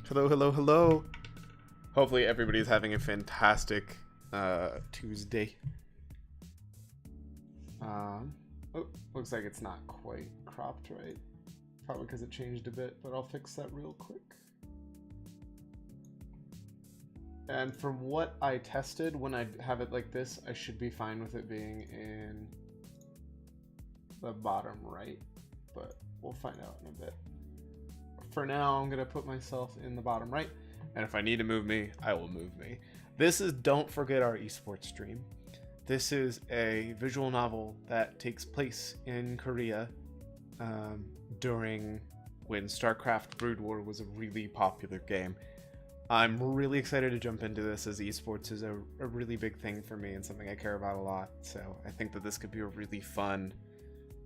Hello, hello, hello. Hopefully everybody's having a fantastic Tuesday. Oh, looks like it's not quite cropped right. Probably because it changed a bit, but I'll fix that real quick. And from what I tested, when I have it like this, I should be fine with it being in the bottom right, but we'll find out in a bit. For now, I'm going to put myself in the bottom right, and if I need to move me, I will move me. This is Don't Forget Our Esports Dream. This is a visual novel that takes place in Korea during when Starcraft Brood War was a really popular game. I'm really excited to jump into this, as esports is a really big thing for me and something I care about a lot, so I think that this could be a really fun,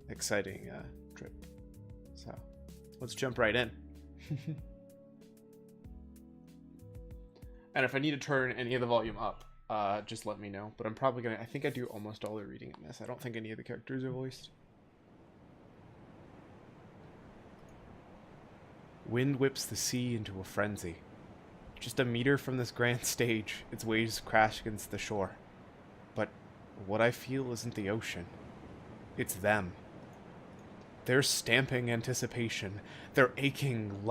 exciting trip. So let's jump right in. And if I need to turn any of the volume up, just let me know. But I'm probably gonna, I think I do almost all the reading in this. I don't think any of the characters are voiced. Wind whips the sea into a frenzy. Just a meter from this grand stage, its waves crash against the shore. But what I feel isn't the ocean. It's them. They're stamping anticipation, their aching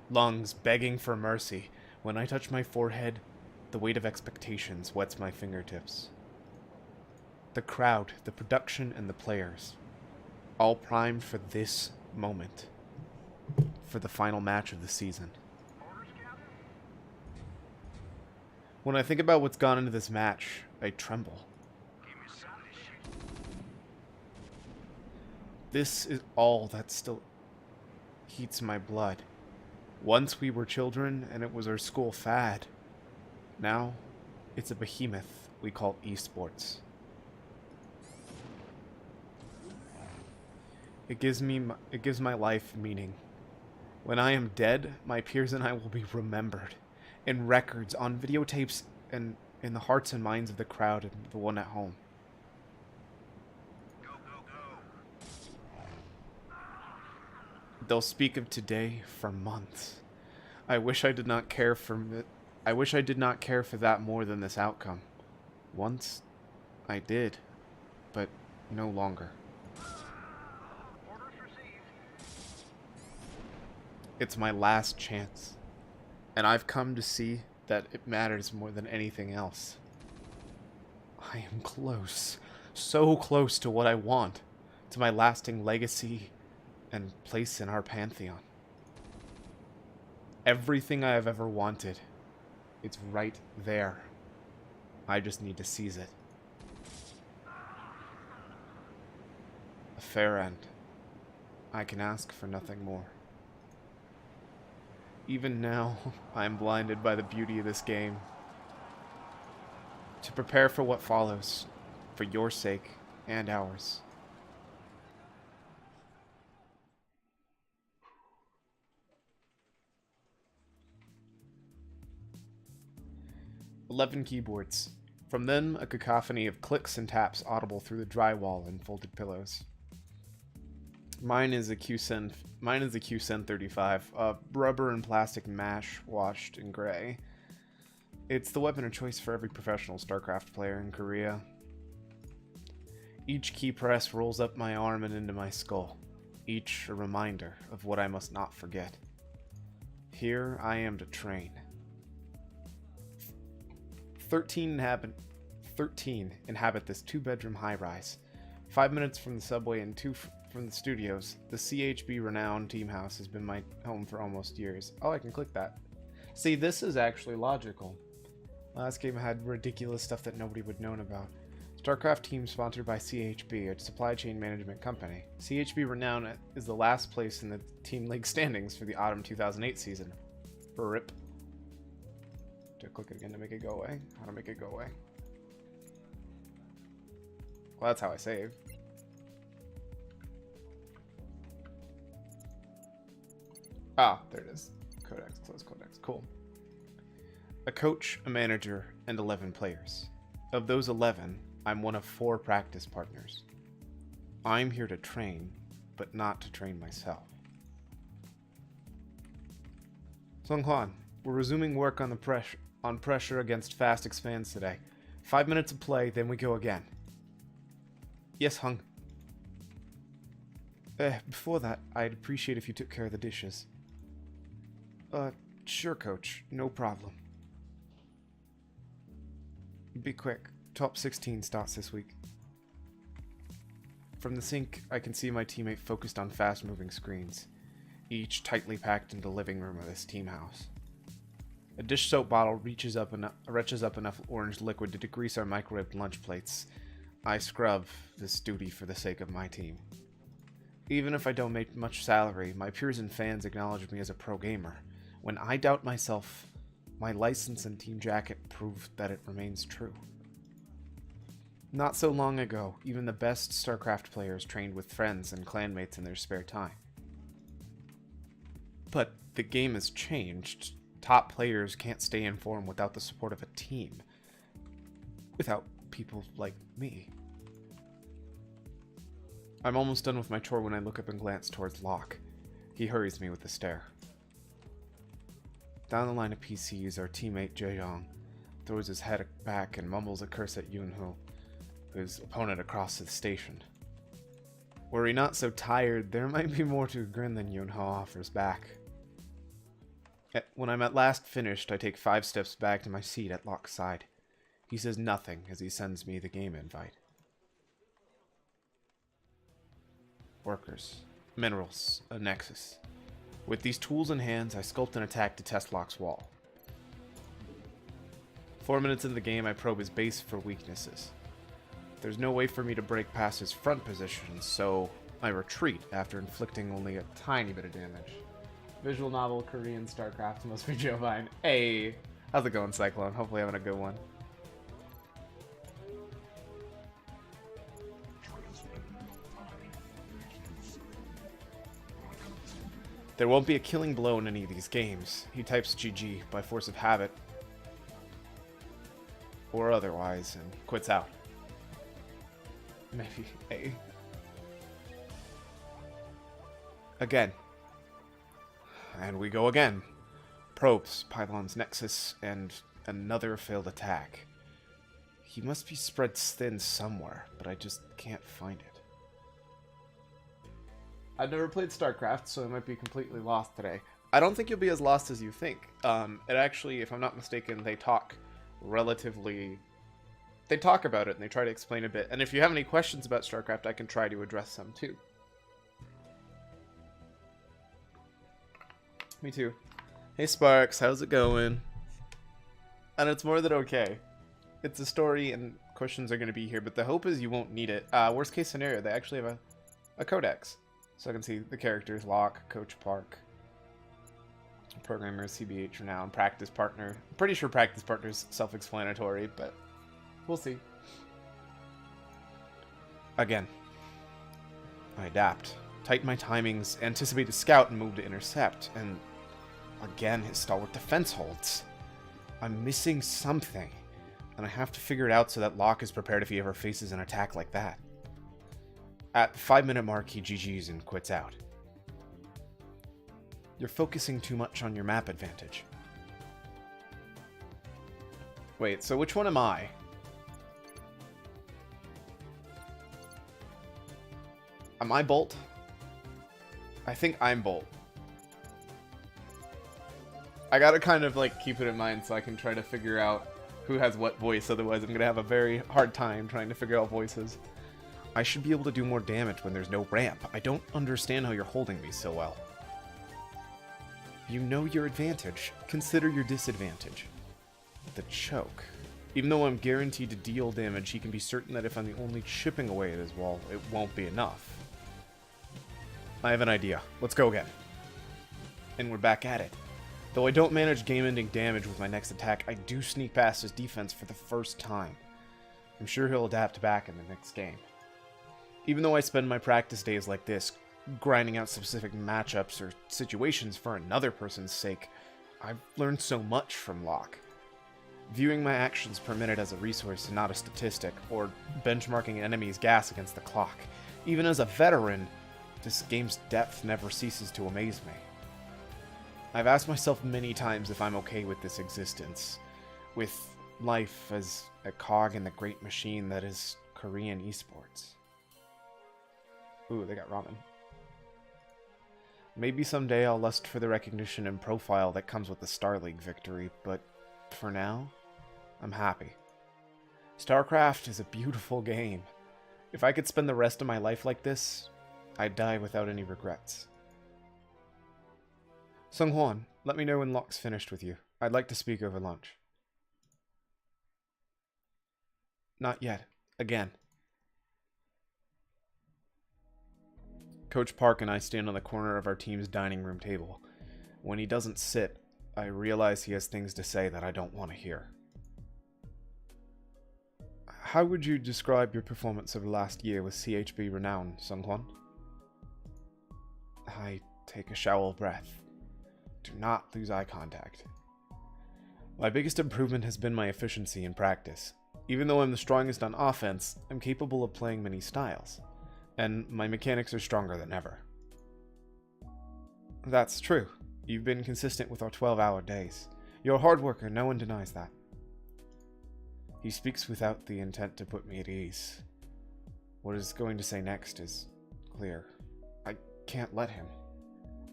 lungs begging for mercy. When I touch my forehead, the weight of expectations wets my fingertips. The crowd, the production, and the players, all primed for this moment, for the final match of the season. When I think about what's gone into this match, I tremble. This is all that still heats my blood. Once we were children and it was our school fad. Now, it's a behemoth we call esports. It gives my life meaning. When I am dead, my peers and I will be remembered in records, on videotapes, and in the hearts and minds of the crowd and the one at home. They'll speak of today for months. I wish I did not care for that more than this outcome. Once I did, but no longer. It's my last chance, and I've come to see that it matters more than anything else. I am close, so close to what I want, to my lasting legacy and place in our pantheon. Everything I have ever wanted, it's right there. I just need to seize it. A fair end. I can ask for nothing more. Even now, I am blinded by the beauty of this game. To prepare for what follows, for your sake and ours. "11 keyboards. From them, a cacophony of clicks and taps audible through the drywall and folded pillows. Mine is a QSEN 35, rubber and plastic mash washed in gray. It's the weapon of choice for every professional StarCraft player in Korea. Each key press rolls up my arm and into my skull, each a reminder of what I must not forget. Here I am to train. 13 inhabit this 2-bedroom high-rise. 5 minutes from the subway and 2 from the studios, the CHB renowned team house has been my home for almost years." Oh, I can click that. See, this is actually logical. Last game had ridiculous stuff that nobody would know about. StarCraft team sponsored by CHB, a supply chain management company. CHB Renown is the last place in the team league standings for the autumn 2008 season. RIP. To click it again to make it go away. How to make it go away? Well, that's how I save. Ah, there it is. Codex, close Codex. Cool. A coach, a manager, and 11 players. Of those 11, I'm one of 4 practice partners. I'm here to train, but not to train myself. Sung Hwan, We're resuming work on pressure against fast expands today. 5 minutes of play, then we go again. Yes, Hung. Before that, I'd appreciate if you took care of the dishes. Sure, Coach. No problem. Be quick. Top 16 starts this week. From the sink, I can see my teammate focused on fast-moving screens, each tightly packed in the living room of this team house. A dish soap bottle retches up enough orange liquid to degrease our microwaved lunch plates. I scrub this duty for the sake of my team. Even if I don't make much salary, my peers and fans acknowledge me as a pro gamer. When I doubt myself, my license and team jacket prove that it remains true. Not so long ago, even the best Starcraft players trained with friends and clanmates in their spare time. But the game has changed. Top players can't stay in form without the support of a team. Without people like me. I'm almost done with my chore when I look up and glance towards Locke. He hurries me with a stare. Down the line of PCs, our teammate Jovine throws his head back and mumbles a curse at Yunho, his opponent across the station. Were he not so tired, there might be more to a grin than Yunho offers back. When I'm at last finished, I take 5 steps back to my seat at Locke's side. He says nothing as he sends me the game invite. Workers. Minerals. A nexus. With these tools in hands, I sculpt an attack to test Locke's wall. 4 minutes into the game, I probe his base for weaknesses. There's no way for me to break past his front position, so I retreat after inflicting only a tiny bit of damage. Visual novel, Korean, Starcraft, must be Jovine. Hey! How's it going, Cyclone? Hopefully having a good one. There won't be a killing blow in any of these games. He types GG by force of habit. Or otherwise, and quits out. Maybe A. Again. And we go again. Probes, Pylon's Nexus, and another failed attack. He must be spread thin somewhere, but I just can't find it. I've never played Starcraft, so I might be completely lost today. I don't think you'll be as lost as you think. It actually, if I'm not mistaken, they talk relatively... They talk about it, and they try to explain a bit. And if you have any questions about Starcraft, I can try to address them, too. Me too. Hey, Sparks, how's it going? And it's more than okay. It's a story, and questions are going to be here, but the hope is you won't need it. Worst case scenario, they actually have a Codex. So I can see the characters, Locke, Coach Park, Programmer, CBH for now, and Practice Partner. I'm pretty sure Practice Partner is self-explanatory, but we'll see. Again. I adapt. Tighten my timings, anticipate the scout, and move to intercept. And again, his stalwart defense holds. I'm missing something, and I have to figure it out so that Locke is prepared if he ever faces an attack like that. At the 5-minute mark, he GGs and quits out. You're focusing too much on your map advantage. Wait, so which one am I? Am I Bolt? I think I'm Bolt. I gotta kind of like keep it in mind so I can try to figure out who has what voice, otherwise I'm gonna have a very hard time trying to figure out voices. I should be able to do more damage when there's no ramp. I don't understand how you're holding me so well. You know your advantage. Consider your disadvantage. The choke. Even though I'm guaranteed to deal damage, he can be certain that if I'm the only chipping away at his wall, it won't be enough. I have an idea. Let's go again. And we're back at it. Though I don't manage game-ending damage with my next attack, I do sneak past his defense for the first time. I'm sure he'll adapt back in the next game. Even though I spend my practice days like this, grinding out specific matchups or situations for another person's sake, I've learned so much from Locke. Viewing my actions per minute as a resource and not a statistic, or benchmarking an enemy's gas against the clock. Even as a veteran, this game's depth never ceases to amaze me. I've asked myself many times if I'm okay with this existence, with life as a cog in the great machine that is Korean esports. Ooh, they got ramen. Maybe someday I'll lust for the recognition and profile that comes with the Star League victory, but for now, I'm happy. Starcraft is a beautiful game. If I could spend the rest of my life like this, I'd die without any regrets. Sung-hwan, let me know when Locke's finished with you. I'd like to speak over lunch. Not yet. Again. Coach Park and I stand on the corner of our team's dining room table. When he doesn't sit, I realize he has things to say that I don't want to hear. How would you describe your performance over the last year with CHB renown, Sung-hwan? I take a shallow breath. Do not lose eye contact. My biggest improvement has been my efficiency in practice. Even though I'm the strongest on offense, I'm capable of playing many styles, and my mechanics are stronger than ever. That's true. You've been consistent with our 12-hour days. You're a hard worker, no one denies that. He speaks without the intent to put me at ease. What he's going to say next is clear. I can't let him.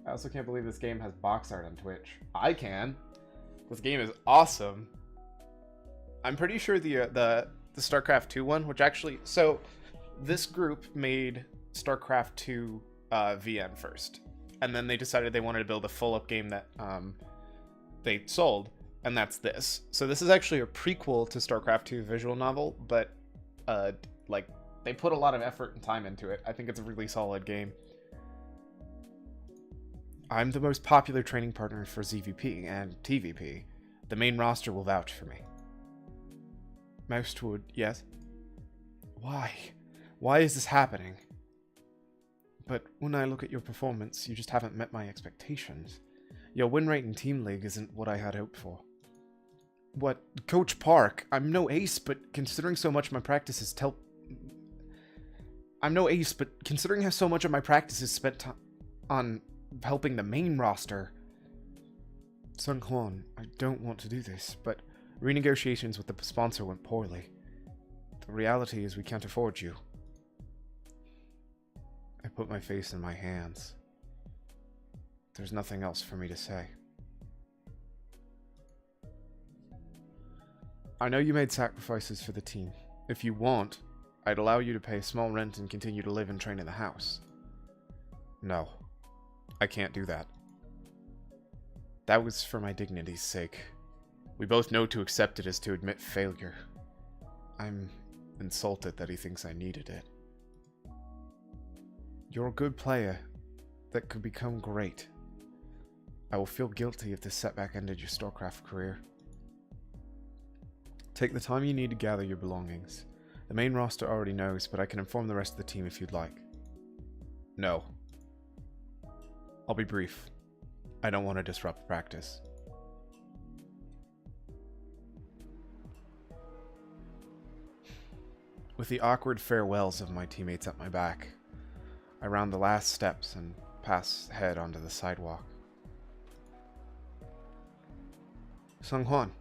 I also can't believe this game has box art on Twitch. I can. This game is awesome. I'm pretty sure the StarCraft 2 one, which actually... So, this group made StarCraft 2 VN first. And then they decided they wanted to build a full-up game that they sold. And that's this. So this is actually a prequel to StarCraft 2 visual novel, but like they put a lot of effort and time into it. I think it's a really solid game. I'm the most popular training partner for ZVP and TVP. The main roster will vouch for me. Most would, yes. Why? Why is this happening? But when I look at your performance, you just haven't met my expectations. Your win rate in Team League isn't what I had hoped for. What? Coach Park, I'm no ace, but considering so much of my practice is I'm no ace, but considering how so much of my practice is spent on helping the main roster. Sung-hwan, I don't want to do this, but renegotiations with the sponsor went poorly. The reality is we can't afford you. I put my face in my hands. There's nothing else for me to say. I know you made sacrifices for the team. If you want, I'd allow you to pay a small rent and continue to live and train in the house. No, I can't do that. That was for my dignity's sake. We both know to accept it is to admit failure. I'm insulted that he thinks I needed it. You're a good player that could become great. I will feel guilty if this setback ended your StarCraft career. Take the time you need to gather your belongings. The main roster already knows, but I can inform the rest of the team if you'd like. No. I'll be brief. I don't want to disrupt practice. With the awkward farewells of my teammates at my back, I round the last steps and pass ahead onto the sidewalk. Sung-hwan.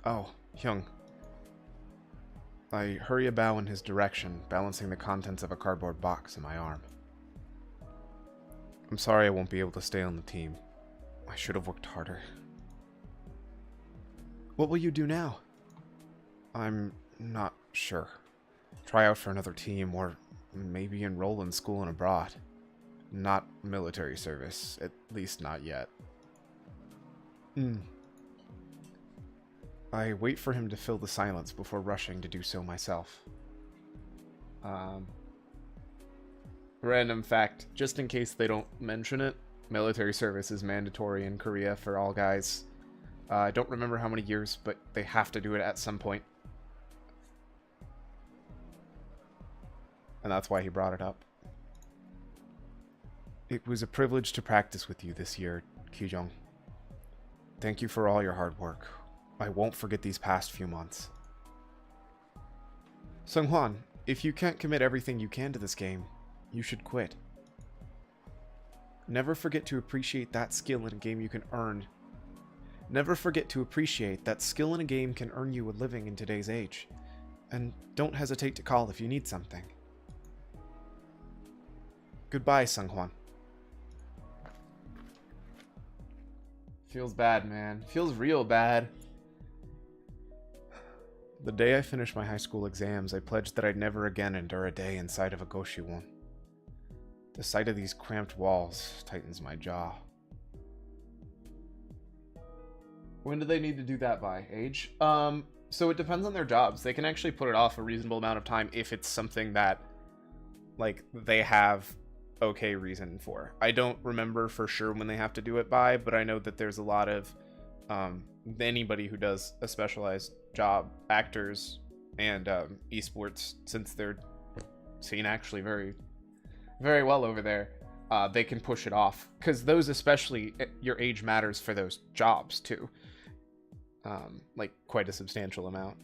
Oh, Hyung. I hurry a bow in his direction, balancing the contents of a cardboard box in my arm. I'm sorry I won't be able to stay on the team. I should have worked harder. What will you do now? I'm not sure. Try out for another team, or maybe enroll in school and abroad. Not military service, at least not yet. I wait for him to fill the silence before rushing to do so myself. Random fact, just in case they don't mention it, military service is mandatory in Korea for all guys. I don't remember how many years, but they have to do it at some point. And that's why he brought it up. It was a privilege to practice with you this year, Ki-jong. Thank you for all your hard work. I won't forget these past few months. Sung-hwan, if you can't commit everything you can to this game, you should quit. Never forget to appreciate that skill in a game you can earn. Never forget to appreciate that skill in a game can earn you a living in today's age. And don't hesitate to call if you need something. Goodbye, Sung-hwan. Feels bad, man. Feels real bad. The day I finished my high school exams, I pledged that I'd never again endure a day inside of a Goshiwon. The sight of these cramped walls tightens my jaw. When do they need to do that by? Age? So it depends on their jobs. They can actually put it off a reasonable amount of time if it's something that, like, they have okay reason for. I don't remember for sure when they have to do it by, but I know that there's a lot of anybody who does a specialized job, actors and esports, since they're seen actually very, very well over there, they can push it off, because those, especially, your age matters for those jobs too, like quite a substantial amount.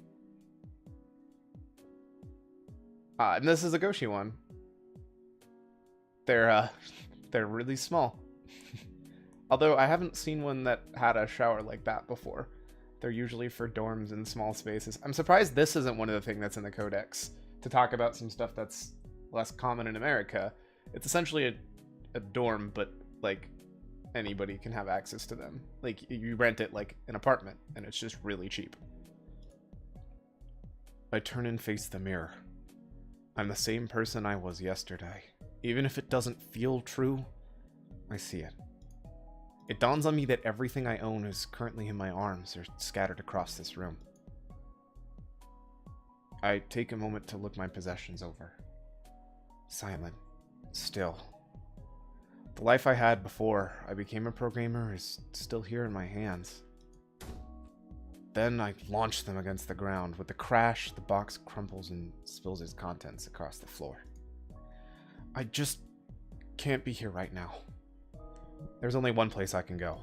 And this is a Goshi one. They're really small. Although I haven't seen one that had a shower like that before. They're usually for dorms and small spaces. I'm surprised this isn't one of the things that's in the Codex to talk about some stuff that's less common in America. It's essentially a dorm, but like anybody can have access to them. Like you rent it like an apartment and it's just really cheap. I turn and face the mirror. I'm the same person I was yesterday. Even if it doesn't feel true, I see it. It dawns on me that everything I own is currently in my arms or scattered across this room. I take a moment to look my possessions over. Silent. Still. The life I had before I became a programmer is still here in my hands. Then I launch them against the ground. With a crash, the box crumbles and spills its contents across the floor. I just can't be here right now. There's only one place I can go.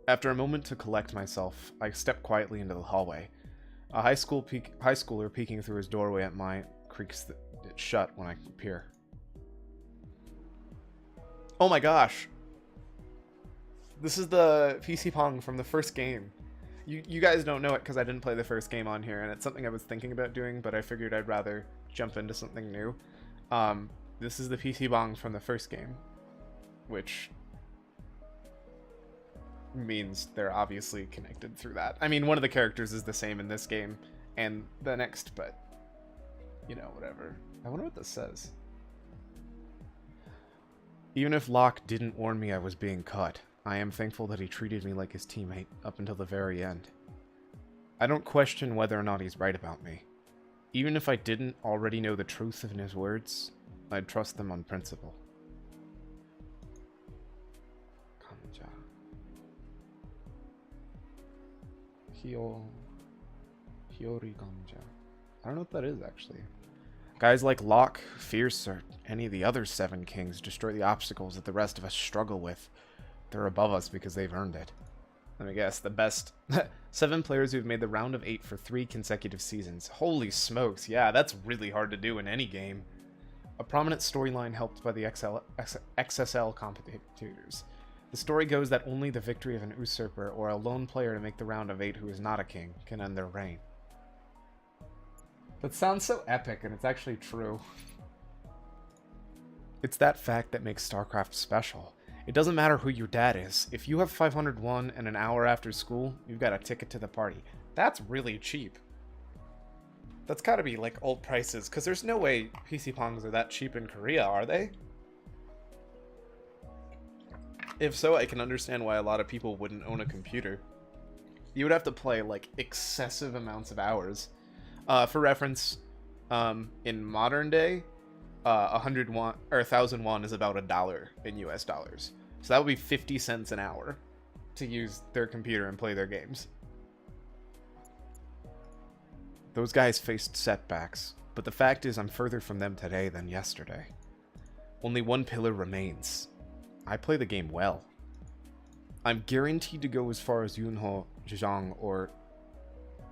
After a moment to collect myself, I step quietly into the hallway. A high schooler peeking through his doorway at mine creaks it shut when I appear. Oh my gosh! This is the PC Pong from the first game. You guys don't know it because I didn't play the first game on here, and it's something I was thinking about doing, but I figured I'd rather jump into something new. This is the PC Bong from the first game, which means they're obviously connected through that. I mean, one of the characters is the same in this game and the next, but, you know, whatever. I wonder what this says. Even if Locke didn't warn me I was being cut, I am thankful that he treated me like his teammate up until the very end. I don't question whether or not he's right about me. Even if I didn't already know the truth in his words, I'd trust them on principle. Ganja. Hiyori Ganja. I don't know what that is, actually. Guys like Locke, Fierce, or any of the other 7 kings destroy the obstacles that the rest of us struggle with. They're above us because they've earned it. Let me guess, the best 7 players who've made the round of 8 for 3 consecutive seasons. Holy smokes, yeah, that's really hard to do in any game. A prominent storyline helped by the XSL competitors. The story goes that only the victory of an usurper or a lone player to make the round of 8 who is not a king can end their reign. That sounds so epic, and it's actually true. It's that fact that makes Starcraft special. It doesn't matter who your dad is. If you have 501 and an hour after school, you've got a ticket to the party. That's really cheap. That's gotta be like old prices, because there's no way PC Pongs are that cheap in Korea, are they? If so, I can understand why a lot of people wouldn't own a computer. You would have to play like excessive amounts of hours. For reference, in modern day, 100 won or 1,000 won is about $1 in US dollars. So that would be 50 cents an hour to use their computer and play their games. Those guys faced setbacks, but the fact is I'm further from them today than yesterday. Only one pillar remains. I play the game well. I'm guaranteed to go as far as Yunho, Zhejiang, or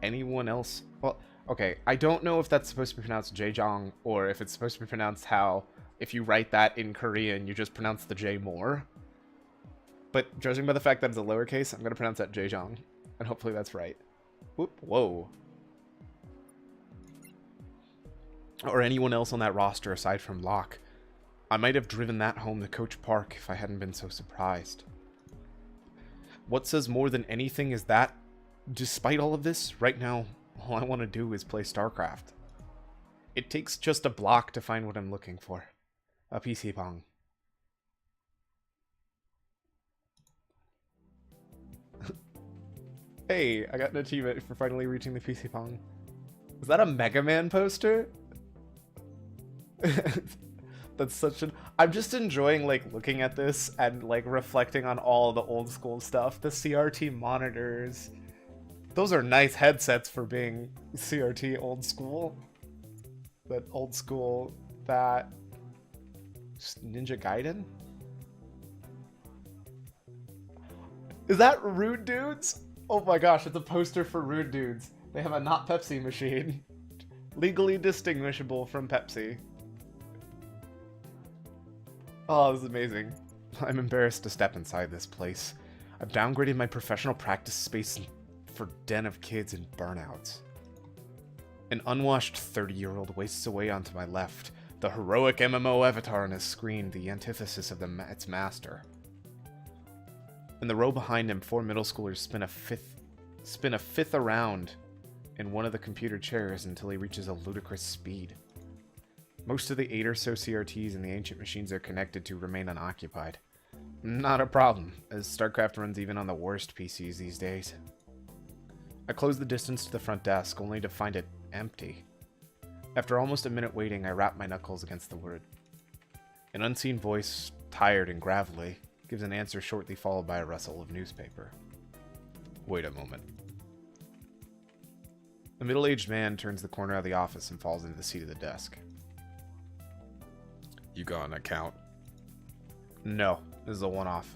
anyone else. Well, okay, I don't know if that's supposed to be pronounced Zhejiang or if it's supposed to be pronounced how if you write that in Korean, you just pronounce the J more. But judging by the fact that it's a lowercase, I'm going to pronounce that Jejong. And hopefully that's right. Whoop, whoa. Or anyone else on that roster aside from Locke. I might have driven that home to Coach Park if I hadn't been so surprised. What says more than anything is that, despite all of this, right now, all I want to do is play Starcraft. It takes just a block to find what I'm looking for. A PC Pong. Hey, I got an achievement for finally reaching the PC Pong. Is that a Mega Man poster? That's such an... I'm just enjoying, like, looking at this and, like, reflecting on all the old school stuff. The CRT monitors. Those are nice headsets for being CRT old school. That old school... That... Ninja Gaiden? Is that Rude Dudes? Oh my gosh, it's a poster for Rude Dudes. They have a not Pepsi machine. Legally distinguishable from Pepsi. Oh, this is amazing. I'm embarrassed to step inside this place. I've downgraded my professional practice space for den of kids and burnouts. An unwashed 30-year-old wastes away onto my left, the heroic MMO avatar on his screen, the antithesis of its master. In the row behind him, 4 middle schoolers spin a fifth around in one of the computer chairs until he reaches a ludicrous speed. Most of the 8 or so CRTs in the ancient machines they're connected to remain unoccupied. Not a problem, as StarCraft runs even on the worst PCs these days. I close the distance to the front desk, only to find it empty. After almost a minute waiting, I wrap my knuckles against the wood. An unseen voice, tired and gravelly, gives an answer shortly followed by a rustle of newspaper. Wait a moment. A middle-aged man turns the corner of the office and falls into the seat of the desk. You got an account? No, this is a one-off.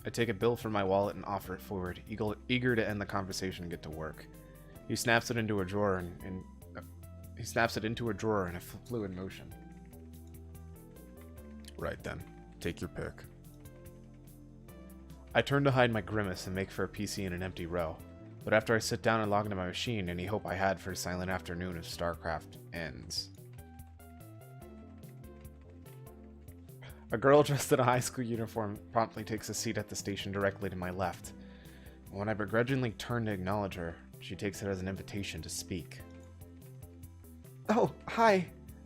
I take a bill from my wallet and offer it forward, eager to end the conversation and get to work. He snaps it into a drawer and he snaps it into a drawer in a fluid motion. Right then, take your pick. I turn to hide my grimace and make for a PC in an empty row, but after I sit down and log into my machine, any hope I had for a silent afternoon of StarCraft ends. A girl dressed in a high school uniform promptly takes a seat at the station directly to my left. When I begrudgingly turn to acknowledge her, she takes it as an invitation to speak. Oh, hi.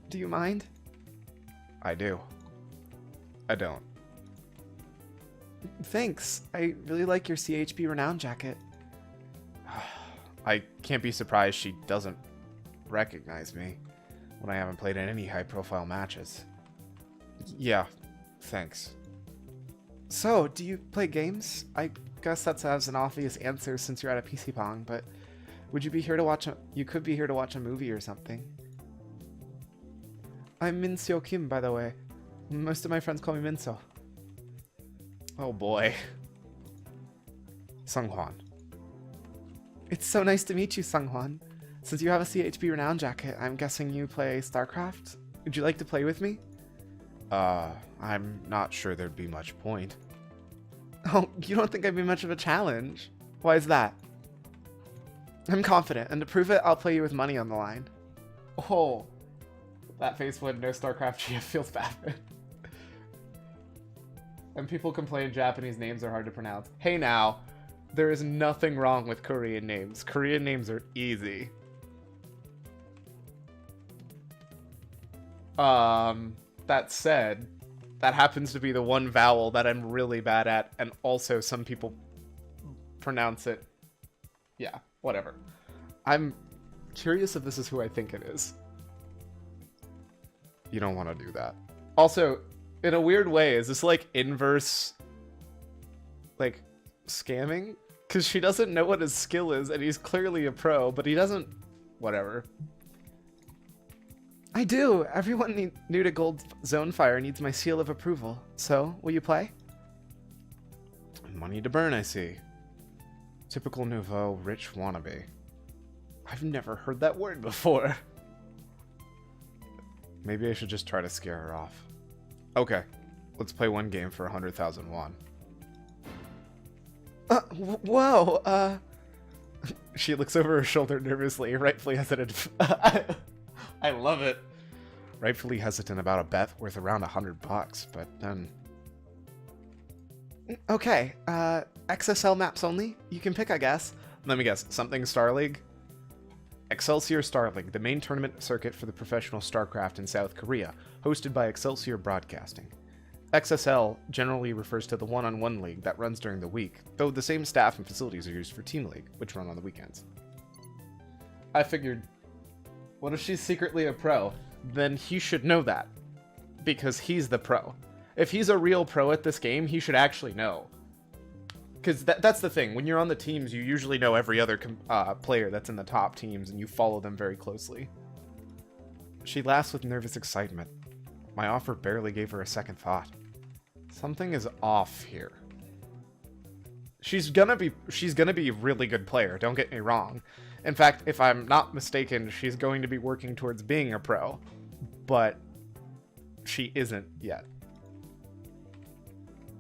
Do you mind? I do. I don't. Thanks. I really like your CHP Renown jacket. I can't be surprised she doesn't recognize me when I haven't played in any high-profile matches. Yeah, thanks. So, do you play games? I guess that's an obvious answer since you're at a PC Pong, but would you be here to watch you could be here to watch a movie or something. I'm Minseo Kim, by the way. Most of my friends call me Minso. Oh boy. Sunghwan. It's so nice to meet you, Sunghwan. Since you have a CHP Renown jacket, I'm guessing you play StarCraft? Would you like to play with me? I'm not sure there'd be much point. Oh, you don't think I'd be much of a challenge? Why is that? I'm confident, and to prove it, I'll play you with money on the line. Oh, that face when no StarCraft GF feels bad. And people complain Japanese names are hard to pronounce. Hey now, there is nothing wrong with Korean names. Korean names are easy. That said, that happens to be the one vowel that I'm really bad at, and also some people pronounce it. Yeah, whatever. I'm curious if this is who I think it is. You don't want to do that. Also, in a weird way, is this like inverse, like, scamming? Because she doesn't know what his skill is, and he's clearly a pro, but he doesn't... Whatever. I do. Everyone new to Gold Zonefire needs my seal of approval. So, will you play? Money to burn, I see. Typical nouveau rich wannabe. I've never heard that word before. Maybe I should just try to scare her off. Okay, let's play one game for 100,000 won. Whoa, She looks over her shoulder nervously, rightfully hesitant. I love it. Rightfully hesitant about a bet worth around $100, but then... Okay, XSL maps only? You can pick, I guess. Let me guess, something Star League? Excelsior Star League, the main tournament circuit for the professional Starcraft in South Korea, hosted by Excelsior Broadcasting. XSL generally refers to the one-on-one league that runs during the week, though the same staff and facilities are used for Team League, which run on the weekends. I figured, what if she's secretly a pro? Then he should know that, because he's the pro. If he's a real pro at this game, he should actually know. Because that's the thing, when you're on the teams, you usually know every other player that's in the top teams, and you follow them very closely. She laughs with nervous excitement. My offer barely gave her a second thought. Something is off here. She's gonna be a really good player, don't get me wrong. In fact, if I'm not mistaken, she's going to be working towards being a pro. But she isn't yet.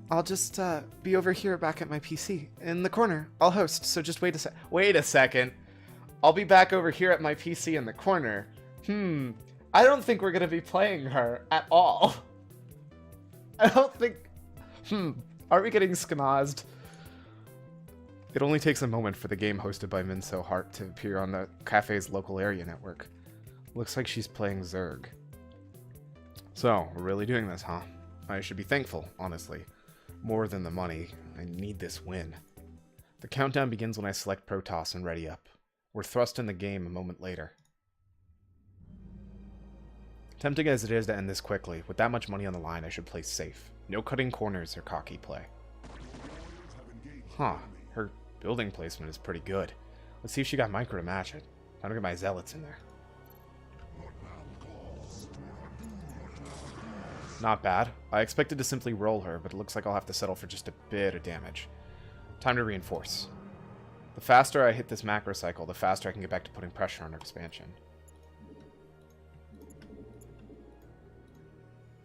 I'll just be over here back at my PC. In the corner. I'll host, so just wait a second. I'll be back over here at my PC in the corner. I don't think we're gonna be playing her at all. I don't think... Are we getting schnozzed? It only takes a moment for the game hosted by Minseo Hart to appear on the cafe's local area network. Looks like she's playing Zerg. So, we're really doing this, huh? I should be thankful, honestly. More than the money, I need this win. The countdown begins when I select Protoss and ready up. We're thrust in the game a moment later. Tempting as it is to end this quickly, with that much money on the line, I should play safe. No cutting corners or cocky play. Huh, her building placement is pretty good. Let's see if she got micro to match it. Time to get my zealots in there. Not bad. I expected to simply roll her, but it looks like I'll have to settle for just a bit of damage. Time to reinforce. The faster I hit this macro cycle, the faster I can get back to putting pressure on her expansion.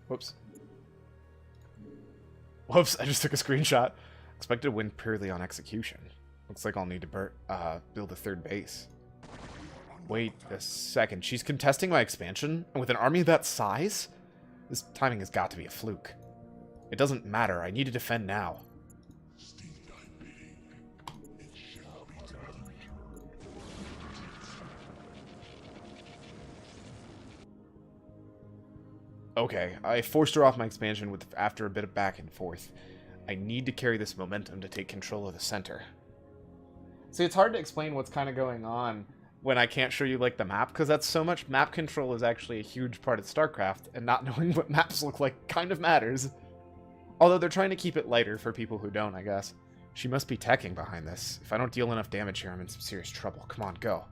Whoops. Whoops, I just took a screenshot. Expected to win purely on execution. Looks like I'll need to build a third base. Wait a second. She's contesting my expansion? And with an army that size? This timing has got to be a fluke. It doesn't matter. I need to defend now. Okay, I forced her off my expansion after a bit of back and forth. I need to carry this momentum to take control of the center. See, it's hard to explain what's kind of going on when I can't show you, like, the map, because that's so much map control is actually a huge part of StarCraft, and not knowing what maps look like kind of matters. Although they're trying to keep it lighter for people who don't, I guess. She must be teching behind this. If I don't deal enough damage here, I'm in some serious trouble. Come on, go.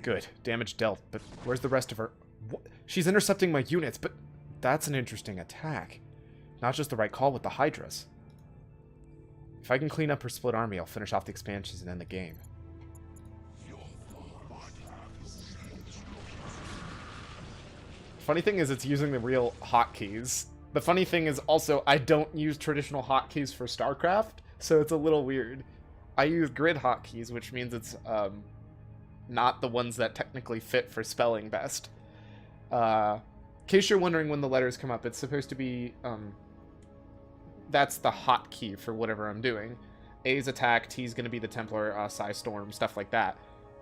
Good. Damage dealt, but where's the rest of her... What? She's intercepting my units, but that's an interesting attack. Not just the right call with the Hydras. If I can clean up her split army, I'll finish off the expansions and end the game. Funny thing is, it's using the real hotkeys. The funny thing is also, I don't use traditional hotkeys for StarCraft, so it's a little weird. I use grid hotkeys, which means it's not the ones that technically fit for spelling best. In case you're wondering when the letters come up, it's supposed to be... that's the hotkey for whatever I'm doing. A's attack, T's going to be the Templar, Psy Storm, stuff like that.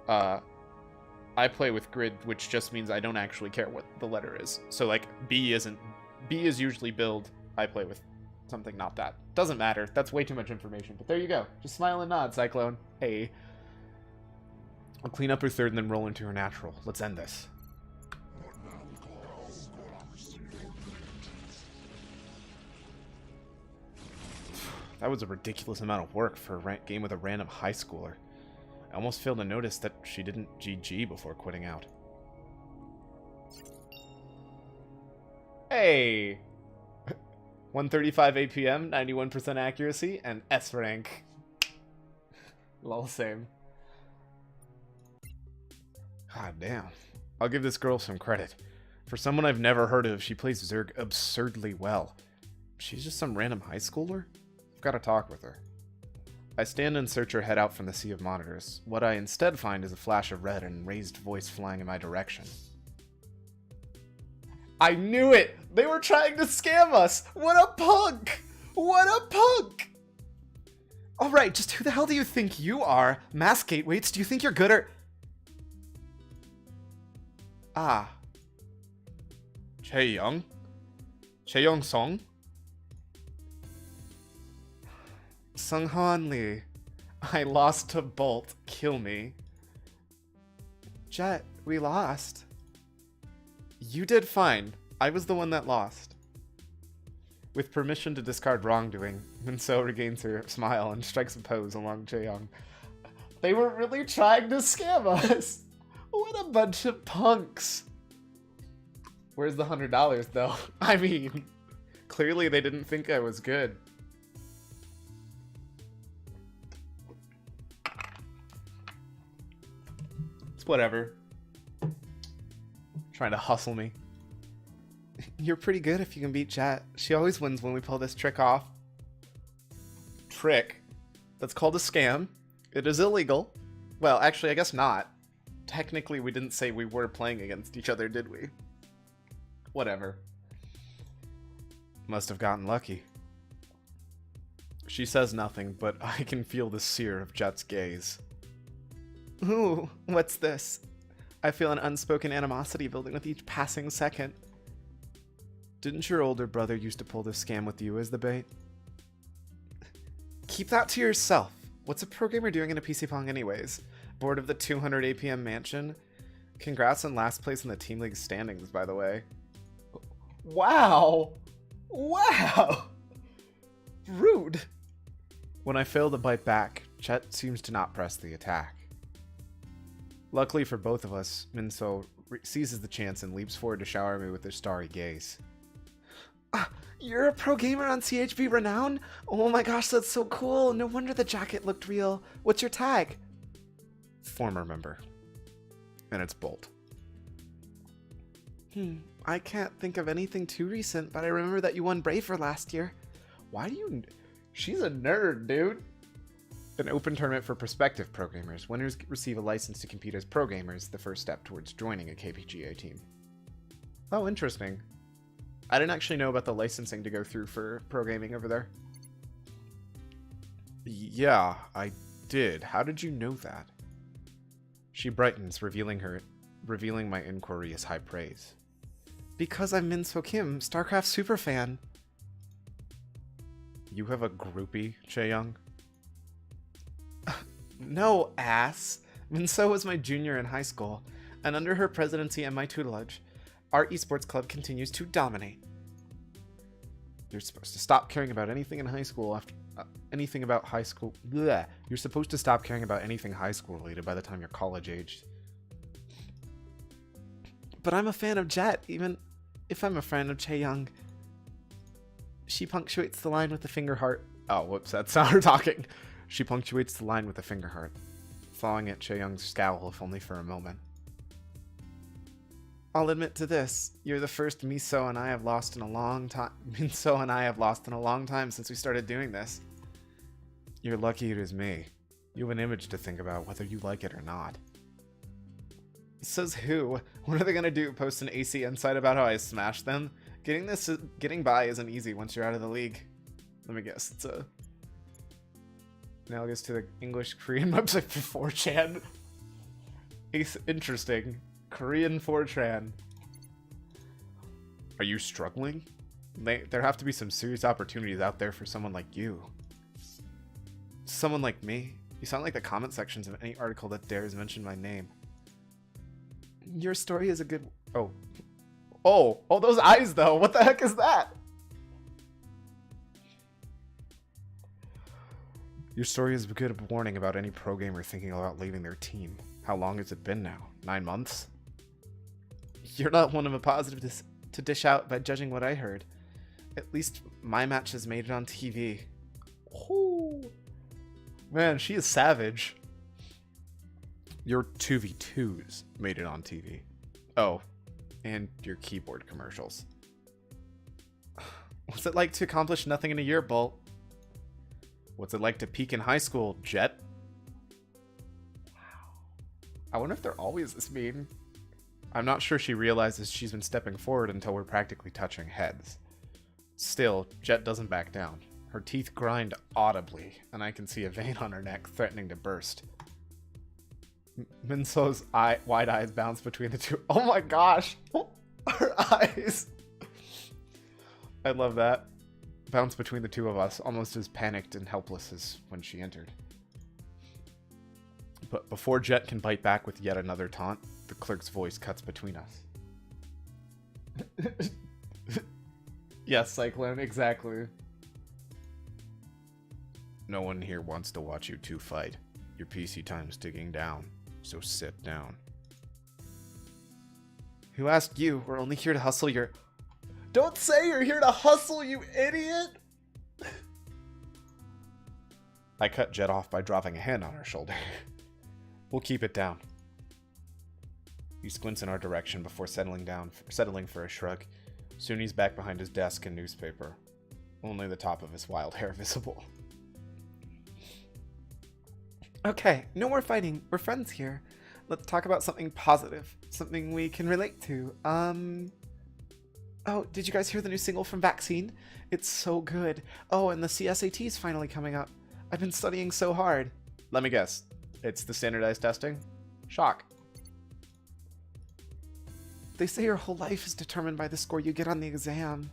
I play with grid, which just means I don't actually care what the letter is. So, like, B is usually build. I play with something not that. Doesn't matter. That's way too much information. But there you go. Just smile and nod, Cyclone. Hey. I'll clean up her third and then roll into her natural. Let's end this. That was a ridiculous amount of work for a game with a random high schooler. I almost failed to notice that she didn't GG before quitting out. Hey! 135 APM, 91% accuracy, and S rank. Lol, same. God damn. I'll give this girl some credit. For someone I've never heard of, she plays Zerg absurdly well. She's just some random high schooler? I've got to talk with her. I stand and search her head out from the sea of monitors. What I instead find is a flash of red and raised voice flying in my direction. I knew it! They were trying to scam us! What a punk! What a punk! Alright, just who the hell do you think you are? Mass gateways, do you think you're good or... Ah. Chaeyoung? Chaeyoung Song? Sunghan Lee. I lost to Bolt. Kill me. Jet, we lost. You did fine. I was the one that lost. With permission to discard wrongdoing, Minseo regains her smile and strikes a pose along Chaeyoung. They were really trying to scam us. What a bunch of punks. Where's the $100 though? I mean, clearly they didn't think I was good. It's whatever. Trying to hustle me. You're pretty good if you can beat Jet. She always wins when we pull this trick off. Trick? That's called a scam. It is illegal. Well, actually, I guess not. Technically, we didn't say we were playing against each other, did we? Whatever. Must have gotten lucky. She says nothing, but I can feel the sear of Jet's gaze. Ooh, what's this? I feel an unspoken animosity building with each passing second. Didn't your older brother used to pull this scam with you as the bait? Keep that to yourself. What's a programmer doing in a PC Pong anyways? Bored of the 200 APM mansion? Congrats on last place in the Team League standings, by the way. Wow! Wow! Rude! When I fail to bite back, Chet seems to not press the attack. Luckily for both of us, Minseo seizes the chance and leaps forward to shower me with her starry gaze. You're a pro gamer on CHB Renown? Oh my gosh, that's so cool. No wonder the jacket looked real. What's your tag? Former member. And it's Bolt. I can't think of anything too recent, but I remember that you won Braver last year. Why do you... She's a nerd, dude. An open tournament for prospective pro gamers. Winners receive a license to compete as pro gamers, the first step towards joining a KPGA team. Oh, interesting. I didn't actually know about the licensing to go through for pro gaming over there. Yeah, I did. How did you know that? She brightens, revealing my inquiry as high praise. Because I'm Minseo Kim, Starcraft superfan. You have a groupie, Chaeyoung? No, ass. Minseo was my junior in high school, and under her presidency and my tutelage, our esports club continues to dominate. You're supposed to stop caring about anything in high school after anything about high school. Bleh. You're supposed to stop caring about anything high school related by the time you're college aged. But I'm a fan of Jet, even if I'm a fan of Chaeyoung. She punctuates the line with the finger heart. Oh, whoops, that's not her talking. She punctuates the line with the finger heart, thawing at Chaeyoung's scowl if only for a moment. I'll admit to this, you're the first Minseo and I have lost in a long time. Minseo and I have lost in a long time since we started doing this. You're lucky it is me. You have an image to think about, whether you like it or not. Says who? What are they gonna do? Post an AC insight about how I smashed them? Getting by isn't easy once you're out of the league. Let me guess, it's a analogous to the English Korean website for 4chan. Interesting. Korean 4chan. Are you struggling? There have to be some serious opportunities out there for someone like you. Someone like me. You sound like the comment sections of any article that dares mention my name. Your story is a good... Oh, those eyes though. What the heck is that? Your story is a good warning about any pro gamer thinking about leaving their team. How long has it been now? 9 months? You're not one of a positive to dish out by judging what I heard. At least my match has made it on TV. Oh, man, she is savage. Your 2v2s made it on TV. Oh, and your keyboard commercials. What's it like to accomplish nothing in a year, Bolt? What's it like to peak in high school, Jet? Wow. I wonder if they're always this mean. I'm not sure she realizes she's been stepping forward until we're practically touching heads. Still, Jet doesn't back down. Her teeth grind audibly, and I can see a vein on her neck threatening to burst. Minseo's wide eyes bounce between the two. Oh my gosh! Her eyes! I love that. Bounce between the two of us, almost as panicked and helpless as when she entered. But before Jet can bite back with yet another taunt, the clerk's voice cuts between us. Yes, Cyclone, exactly. No one here wants to watch you two fight. Your PC time's ticking down, so sit down. Who asked you? We're only here to hustle your... Don't say you're here to hustle, you idiot! I cut Jet off by dropping a hand on her shoulder. We'll keep it down. He squints in our direction before settling for a shrug. Soon he's back behind his desk and newspaper. Only the top of his wild hair visible. Okay, no more fighting. We're friends here. Let's talk about something positive. Something we can relate to. Oh, did you guys hear the new single from Vaccine? It's so good. Oh, and the CSAT is finally coming up. I've been studying so hard. Let me guess. It's the standardized testing? Shock. They say your whole life is determined by the score you get on the exam.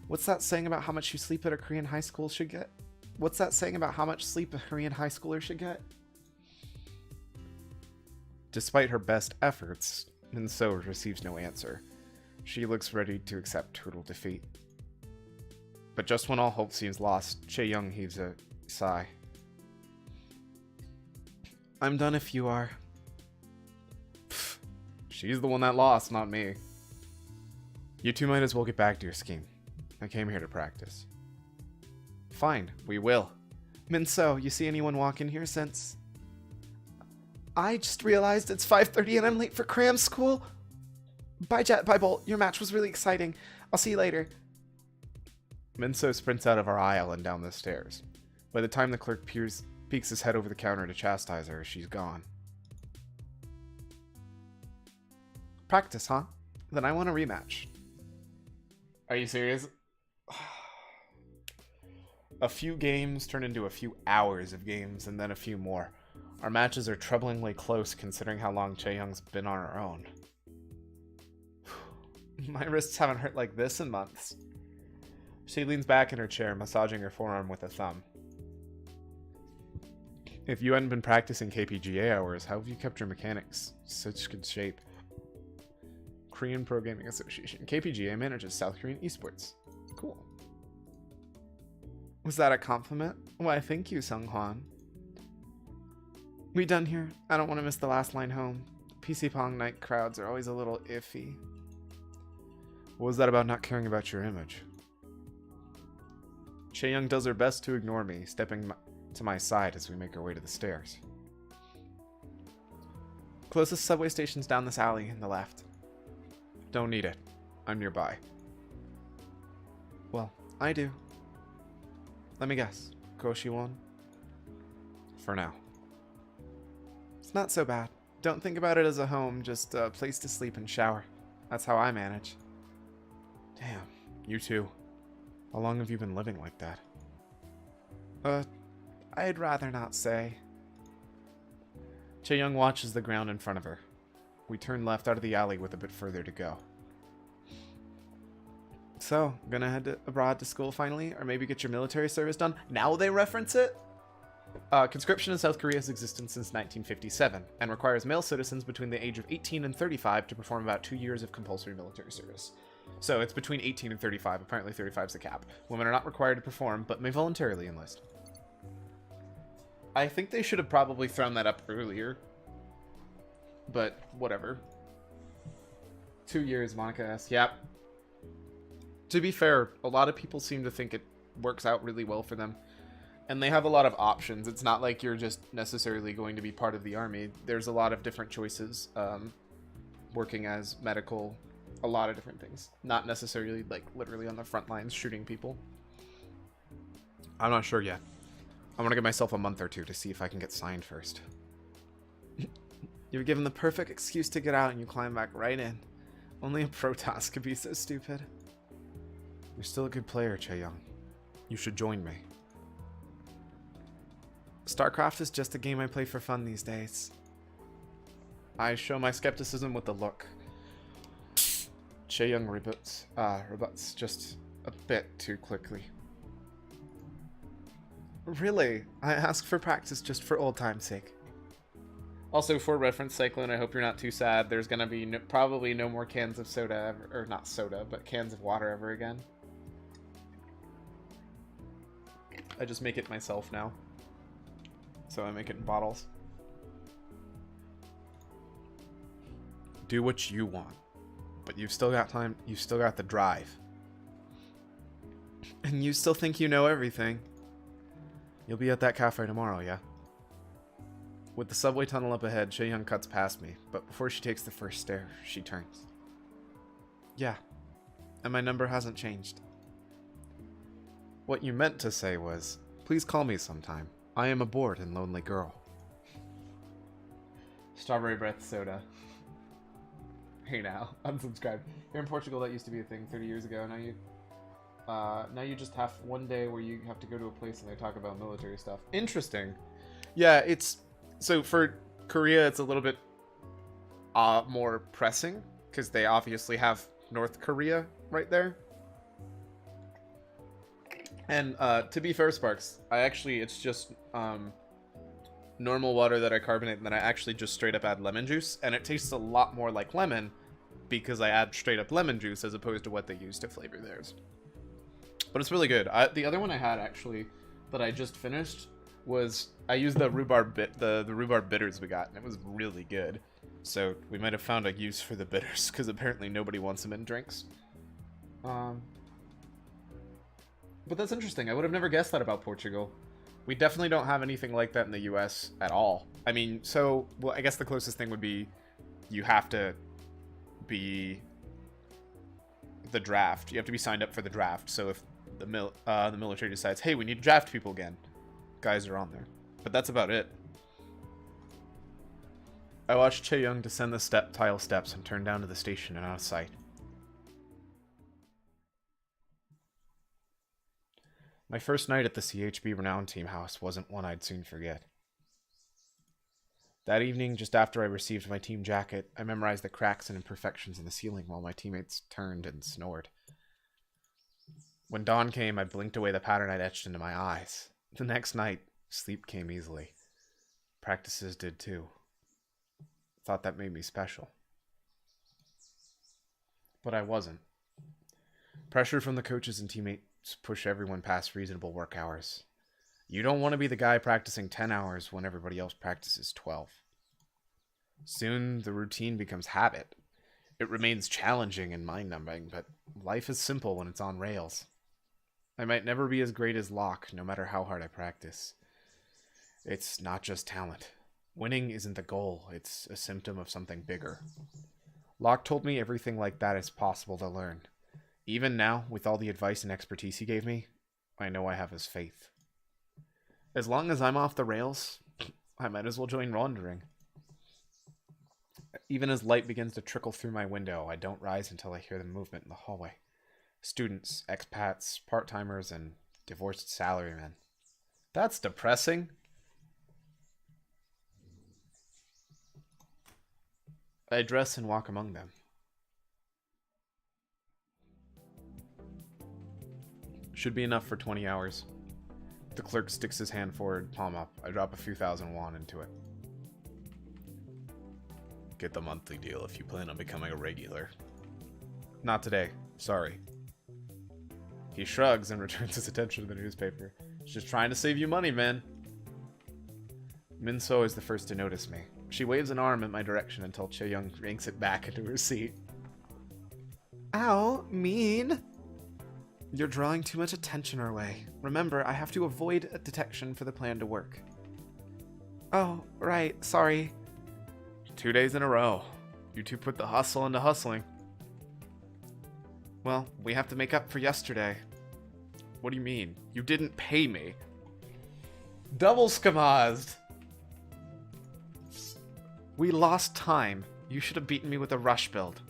What's that saying about how much you sleep at a Korean high school should get? What's that saying about how much sleep a Korean high schooler should get? Despite her best efforts, Minseo receives no answer. She looks ready to accept total defeat. But just when all hope seems lost, Chae-young heaves a sigh. I'm done if you are. Pfft, she's the one that lost, not me. You two might as well get back to your scheme. I came here to practice. Fine, we will. Minseo, you see anyone walk in here since... I just realized it's 5:30 and I'm late for cram school. Bye, Jet. Bye, Bolt. Your match was really exciting. I'll see you later. Minseo sprints out of our aisle and down the stairs. By the time the clerk peeks his head over the counter to chastise her, she's gone. Practice, huh? Then I want a rematch. Are you serious? A few games turn into a few hours of games, and then a few more. Our matches are troublingly close considering how long Chae-young's been on her own. My wrists haven't hurt like this in months. She leans back in her chair, massaging her forearm with a thumb. If you hadn't been practicing KPGA hours, how have you kept your mechanics such good shape? Korean Pro Gaming Association. KPGA manages South Korean esports. Cool. Was that a compliment? Why, thank you, Sung-hwan. We done here. I don't want to miss the last line home. PC Pong night crowds are always a little iffy. What was that about not caring about your image? Chae-young does her best to ignore me, stepping to my side as we make our way to the stairs. Closest subway station's down this alley in the left. Don't need it. I'm nearby. Well, I do. Let me guess. Koshi-won? For now. It's not so bad. Don't think about it as a home, just a place to sleep and shower. That's how I manage. Damn, you too. How long have you been living like that? I'd rather not say. Chae-young watches the ground in front of her. We turn left out of the alley with a bit further to go. So, gonna head abroad to school finally? Or maybe get your military service done? Now they reference it? Conscription in South Korea has existed since 1957 and requires male citizens between the age of 18 and 35 to perform about 2 years of compulsory military service. So it's between 18 and 35. Apparently 35 is the cap. Women are not required to perform, but may voluntarily enlist. I think they should have probably thrown that up earlier. But whatever. 2 years, Monica asks. Yep. To be fair, a lot of people seem to think it works out really well for them. And they have a lot of options. It's not like you're just necessarily going to be part of the army. There's a lot of different choices. working as medical, a lot of different things. Not necessarily like literally on the front lines shooting people. I'm not sure yet. I'm gonna give myself a month or two to see if I can get signed first. You're given the perfect excuse to get out and you climb back right in. Only a Protoss could be so stupid. You're still a good player, Chaeyoung. You should join me. Starcraft is just a game I play for fun these days. I show my skepticism with a look. Chaeyoung rebuts just a bit too quickly. Really? I ask for practice just for old time's sake. Also, for reference, Cyclone, I hope you're not too sad. There's gonna be probably no more cans of soda ever, or not soda, but cans of water ever again. I just make it myself now. So I make it in bottles. Do what you want. But you've still got time, you've still got the drive. And you still think you know everything. You'll be at that cafe tomorrow, yeah? With the subway tunnel up ahead, Chaeyoung cuts past me, but before she takes the first stair, she turns. Yeah, and my number hasn't changed. What you meant to say was, please call me sometime. I am a bored and lonely girl. Strawberry breath soda. Hey now, unsubscribe. Here in Portugal, that used to be a thing 30 years ago. Now you just have one day where you have to go to a place and they talk about military stuff. Interesting. Yeah, it's so for Korea, it's a little bit more pressing because they obviously have North Korea right there. And to be fair, Sparks, it's just normal water that I carbonate, and then I actually just straight up add lemon juice, and it tastes a lot more like lemon because I add straight up lemon juice as opposed to what they use to flavor theirs. But it's really good. The other one I had actually that I just finished was I used the rhubarb the rhubarb bitters we got, and it was really good. So we might have found a use for the bitters because apparently nobody wants them in drinks. But that's interesting. I would have never guessed that about Portugal. We definitely don't have anything like that in the US at all. I mean, well, I guess the closest thing would be you have to be the draft. You have to be signed up for the draft. So if the military decides, hey, we need to draft people again, guys are on there. But that's about it. I watched Chaeyoung descend the tile steps and turn down to the station and out of sight. My first night at the CHB Renown Team House wasn't one I'd soon forget. That evening, just after I received my team jacket, I memorized the cracks and imperfections in the ceiling while my teammates turned and snored. When dawn came, I blinked away the pattern I'd etched into my eyes. The next night, sleep came easily. Practices did too. Thought that made me special. But I wasn't. Pressure from the coaches and teammates push everyone past reasonable work hours. You don't want to be the guy practicing 10 hours when everybody else practices 12. Soon, the routine becomes habit. It remains challenging and mind-numbing, but life is simple when it's on rails. I might never be as great as Locke, no matter how hard I practice. It's not just talent. Winning isn't the goal, it's a symptom of something bigger. Locke told me everything like that is possible to learn. Even now, with all the advice and expertise he gave me, I know I have his faith. As long as I'm off the rails, I might as well join wandering. Even as light begins to trickle through my window, I don't rise until I hear the movement in the hallway. Students, expats, part-timers, and divorced salarymen. That's depressing. I dress and walk among them. Should be enough for 20 hours. The clerk sticks his hand forward, palm up. I drop a few thousand won into it. Get the monthly deal if you plan on becoming a regular. Not today. Sorry. He shrugs and returns his attention to the newspaper. It's just trying to save you money, man. Minseo is the first to notice me. She waves an arm in my direction until Chaeyoung yanks it back into her seat. Ow, mean. You're drawing too much attention our way. Remember, I have to avoid detection for the plan to work. Oh, right, sorry. 2 days in a row. You two put the hustle into hustling. Well, we have to make up for yesterday. What do you mean? You didn't pay me. Double skamazed. We lost time. You should have beaten me with a rush build.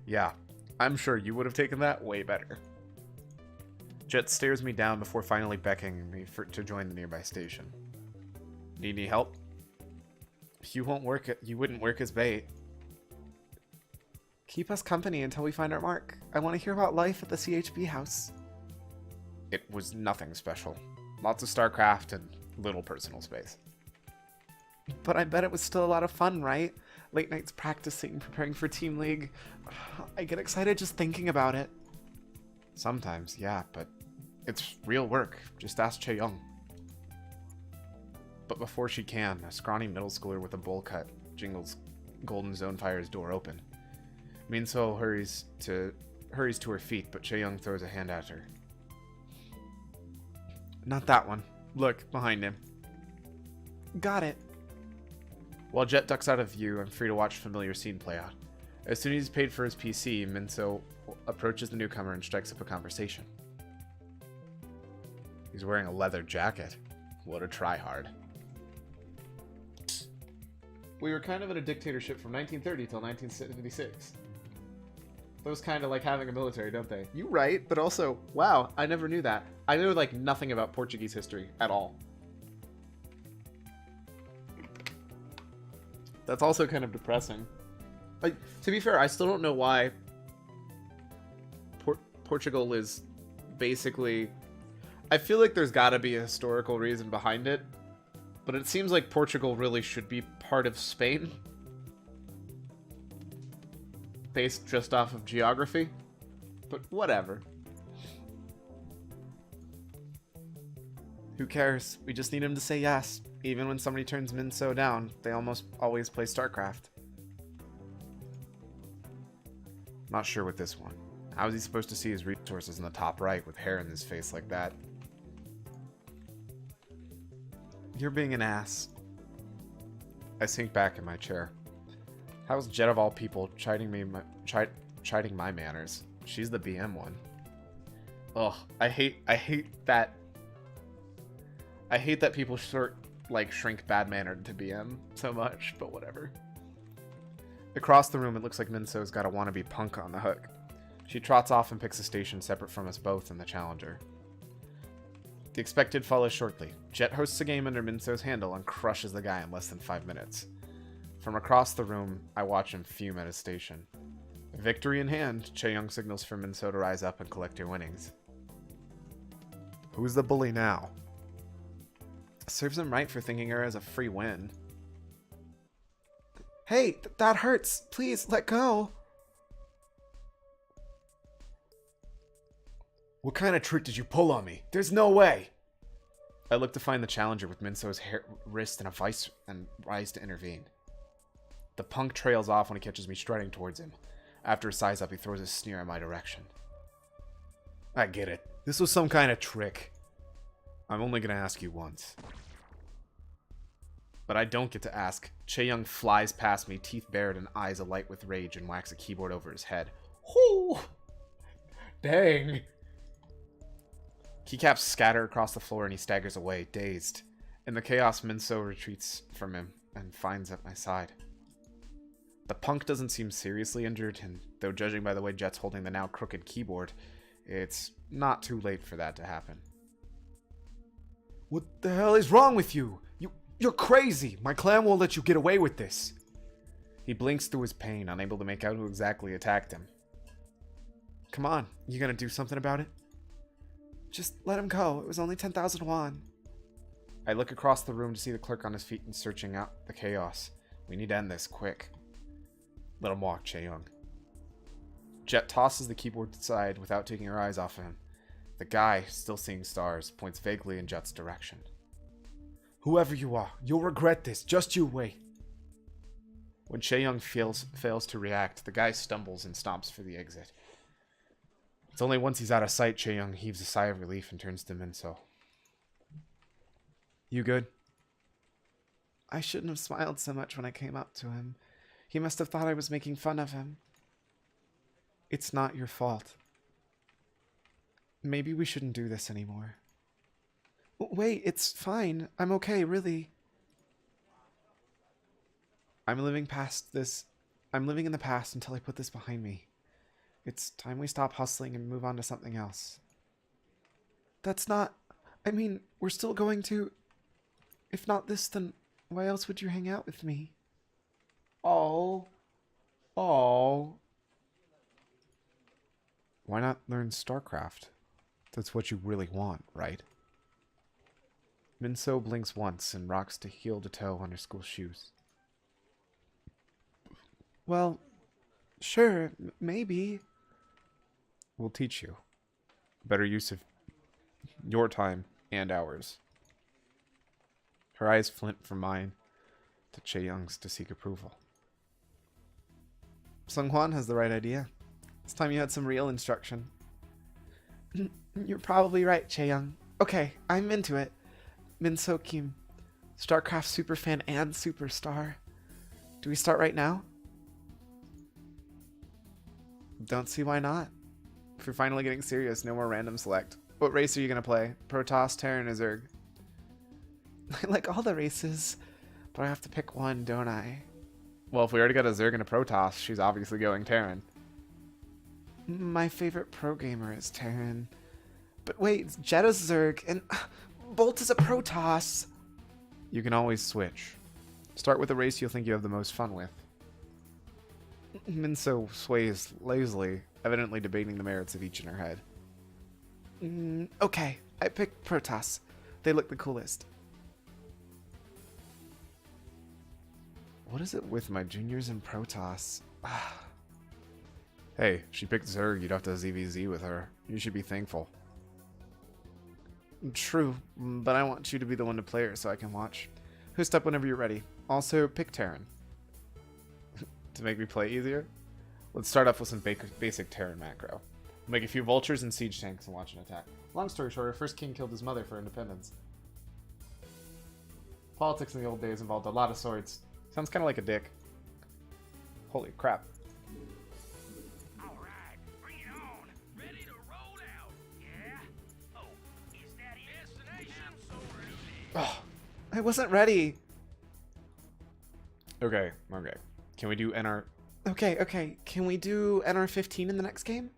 Yeah, I'm sure you would have taken that way better. Jet stares me down before finally beckoning me to join the nearby station. Need any help? You wouldn't work as bait. Keep us company until we find our mark. I want to hear about life at the CHB house. It was nothing special. Lots of Starcraft and little personal space. But I bet it was still a lot of fun, right? Late nights practicing, preparing for Team League. I get excited just thinking about it. Sometimes, yeah, but it's real work. Just ask Chaeyoung. But before she can, a scrawny middle schooler with a bowl cut jingles Golden Zone Fire's door open. Minseo hurries to her feet, but Chaeyoung throws a hand at her. Not that one. Look, behind him. Got it. While Jet ducks out of view, I'm free to watch a familiar scene play out. As soon as he's paid for his PC, Minseo approaches the newcomer and strikes up a conversation. He's wearing a leather jacket. What a tryhard. We were kind of in a dictatorship from 1930 till 1976. Those kind of like having a military, don't they? You right, but also, wow, I never knew that. I know like nothing about Portuguese history at all. That's also kind of depressing. Like, to be fair, I still don't know why Portugal is basically... I feel like there's got to be a historical reason behind it, but it seems like Portugal really should be part of Spain, based just off of geography, but whatever. Who cares? We just need him to say yes. Even when somebody turns Minseo down, they almost always play Starcraft. Not sure with this one. How is he supposed to see his resources in the top right with hair in his face like that? You're being an ass. I sink back in my chair. How's Jet of all people chiding my manners? She's the BM one. Ugh, I hate that. I hate that people shrink bad-mannered to BM so much, but whatever. Across the room, it looks like Minseo's got a wannabe punk on the hook. She trots off and picks a station separate from us both in the Challenger. The expected follows shortly. Jet hosts a game under Minseo's handle and crushes the guy in less than 5 minutes. From across the room, I watch him fume at his station. Victory in hand, Chaeyoung signals for Minseo to rise up and collect your winnings. Who's the bully now? Serves him right for thinking her as a free win. Hey, that hurts. Please, let go. What kind of trick did you pull on me? There's no way. I look to find the Challenger with Minseo's wrist in a vice and rise to intervene. The punk trails off when he catches me striding towards him. After a size up, he throws a sneer in my direction. I get it. This was some kind of trick. I'm only going to ask you once. But I don't get to ask. Chaeyoung flies past me, teeth bared and eyes alight with rage, and whacks a keyboard over his head. Whoo! Dang. Keycaps scatter across the floor and he staggers away, dazed. In the chaos, Minseo retreats from him and finds at my side. The punk doesn't seem seriously injured, and though judging by the way Jet's holding the now crooked keyboard, it's not too late for that to happen. What the hell is wrong with you? You're crazy! My clan won't let you get away with this! He blinks through his pain, unable to make out who exactly attacked him. Come on, you gonna do something about it? Just let him go. It was only 10,000 won. I look across the room to see the clerk on his feet and searching out the chaos. We need to end this quick. Let him walk, Chaeyoung. Jet tosses the keyboard aside without taking her eyes off of him. The guy, still seeing stars, points vaguely in Jet's direction. Whoever you are, you'll regret this. Just you wait. When Chaeyoung fails to react, the guy stumbles and stomps for the exit. It's only once he's out of sight, Chaeyoung heaves a sigh of relief and turns to Minseo. You good? I shouldn't have smiled so much when I came up to him. He must have thought I was making fun of him. It's not your fault. Maybe we shouldn't do this anymore. Wait, it's fine. I'm okay, really. I'm living in the past until I put this behind me. It's time we stop hustling and move on to something else. That's not... I mean, we're still going to... If not this, then why else would you hang out with me? Oh. Oh. Why not learn Starcraft? That's what you really want, right? Minseo blinks once and rocks to heel to toe on her school shoes. Well, sure, maybe. We'll teach you. Better use of your time and ours. Her eyes flint from mine to Chaeyoung's to seek approval. Seonghwan has the right idea. It's time you had some real instruction. You're probably right, Chaeyoung. Okay, I'm into it. Minseo Kim, Starcraft superfan and superstar. Do we start right now? Don't see why not. If you're finally getting serious, no more random select. What race are you going to play? Protoss, Terran, or Zerg? I like all the races, but I have to pick one, don't I? Well, if we already got a Zerg and a Protoss, she's obviously going Terran. My favorite pro gamer is Terran. But wait, Jet is Zerg, and Bolt is a Protoss. You can always switch. Start with a race you'll think you have the most fun with. Minseo sways lazily, evidently debating the merits of each in her head. Okay, I picked Protoss. They look the coolest. What is it with my juniors and Protoss? Hey, she picked Zerg, you'd have to ZVZ with her. You should be thankful. True, but I want you to be the one to play her so I can watch. Host up whenever you're ready. Also, pick Terran. To make me play easier? Let's start off with some basic Terran macro. Make a few vultures and siege tanks and launch an attack. Long story short, our first king killed his mother for independence. Politics in the old days involved a lot of swords. Sounds kind of like a dick. Holy crap. Alright, bring it on. Ready to roll out. Yeah? Oh, is that it? Destination so ready. Oh, I wasn't ready. Okay. Can we do NR... Okay. Can we do NR 15 in the next game?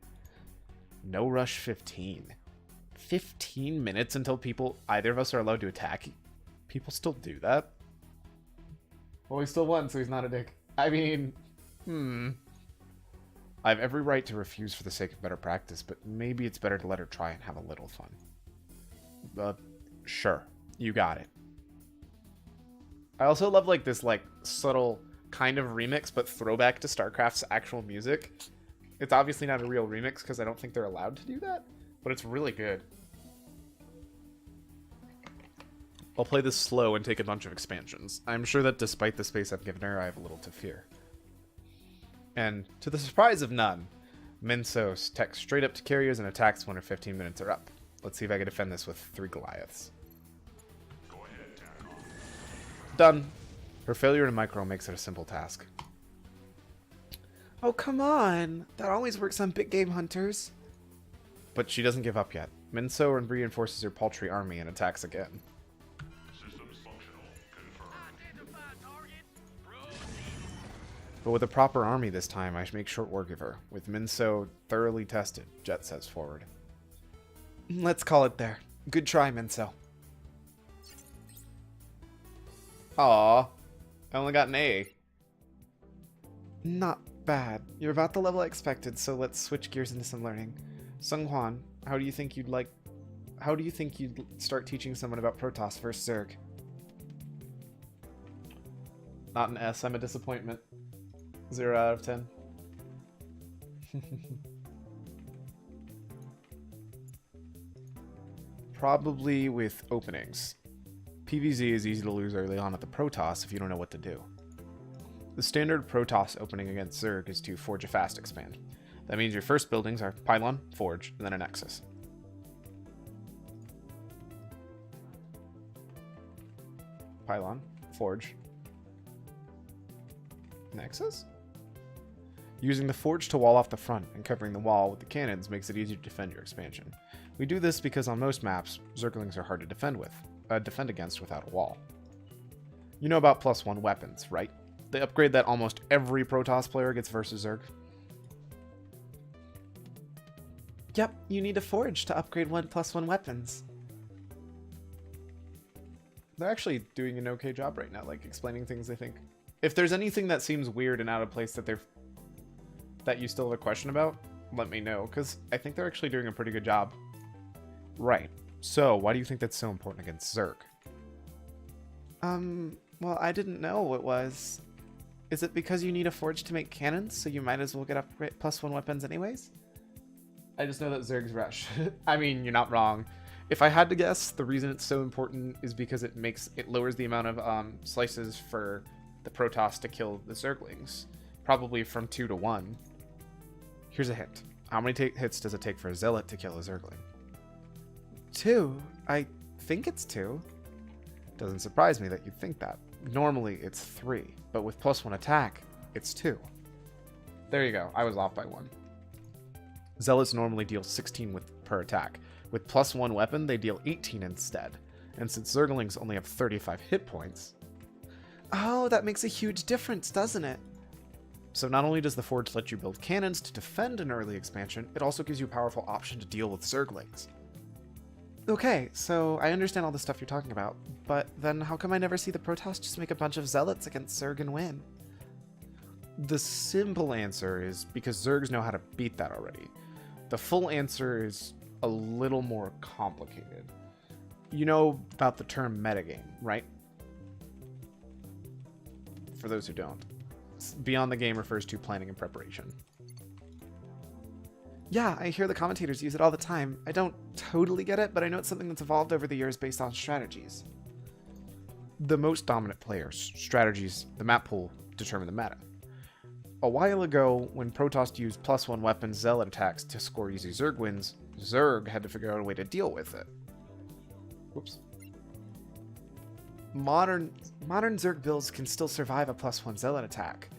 No rush 15. 15 minutes until either of us are allowed to attack? People still do that? Well, he still won, so he's not a dick. I mean, I have every right to refuse for the sake of better practice, but maybe it's better to let her try and have a little fun. Sure. You got it. I also love, like, this, like, subtle kind of remix, but throwback to StarCraft's actual music. It's obviously not a real remix, because I don't think they're allowed to do that, but it's really good. I'll play this slow and take a bunch of expansions. I'm sure that despite the space I've given her, I have a little to fear. And to the surprise of none, Minseo texts straight up to carriers and attacks when her 15 minutes are up. Let's see if I can defend this with 3 Goliaths. Go ahead, Tarkov. Done. Her failure to micro makes it a simple task. Oh, come on. That always works on big game hunters. But she doesn't give up yet. Minseo reinforces her paltry army and attacks again. Systems functional. Confirmed. Identify target. Proceed. But with a proper army this time, I should make short work of her. With Minseo thoroughly tested, Jet says forward. Let's call it there. Good try, Minseo. Aww. I only got an A. Not bad. You're about the level I expected, so let's switch gears into some learning. Seonghwan, how do you think you'd start teaching someone about Protoss versus Zerg? Not an S, I'm a disappointment. 0 out of 10. Probably with openings. PvZ is easy to lose early on at the Protoss if you don't know what to do. The standard Protoss opening against Zerg is to forge a fast expand. That means your first buildings are Pylon, Forge, and then a Nexus. Pylon, Forge, Nexus? Using the forge to wall off the front and covering the wall with the cannons makes it easier to defend your expansion. We do this because on most maps, Zerglings are hard to defend against without a wall. You know about +1 weapons, right? The upgrade that almost every Protoss player gets versus Zerg. Yep, you need a forge to upgrade +1 weapons. They're actually doing an okay job right now, like explaining things. I think if there's anything that seems weird and out of place that you still have a question about, let me know, because I think they're actually doing a pretty good job. Right. So why do you think that's so important against Zerg? Well, I didn't know it was. Is it because you need a forge to make cannons, so you might as well get upgrade +1 weapons anyways? I just know that Zerg's rush. I mean, you're not wrong. If I had to guess, the reason it's so important is because it lowers the amount of slices for the Protoss to kill the Zerglings, probably from 2 to 1. Here's a hint. How many hits does it take for a Zealot to kill a Zergling? 2. I think it's 2. Doesn't surprise me that you think that. Normally it's 3, but with +1 attack, it's 2. There you go. I was off by 1. Zealots normally deal 16 per attack. With +1 weapon, they deal 18 instead. And since Zerglings only have 35 hit points... Oh, that makes a huge difference, doesn't it? So not only does the Forge let you build cannons to defend an early expansion, it also gives you a powerful option to deal with Zerglings. Okay, so I understand all the stuff you're talking about, but then how come I never see the Protoss just make a bunch of Zealots against Zerg and win? The simple answer is because Zergs know how to beat that already. The full answer is a little more complicated. You know about the term metagame, right? For those who don't. Beyond the game refers to planning and preparation. Yeah, I hear the commentators use it all the time. I don't totally get it, but I know it's something that's evolved over the years based on strategies. The most dominant players' strategies, the map pool, determine the meta. A while ago, when Protoss used +1 weapon Zealot attacks to score easy Zerg wins, Zerg had to figure out a way to deal with it. Whoops. Modern Zerg builds can still survive a +1 Zealot attack.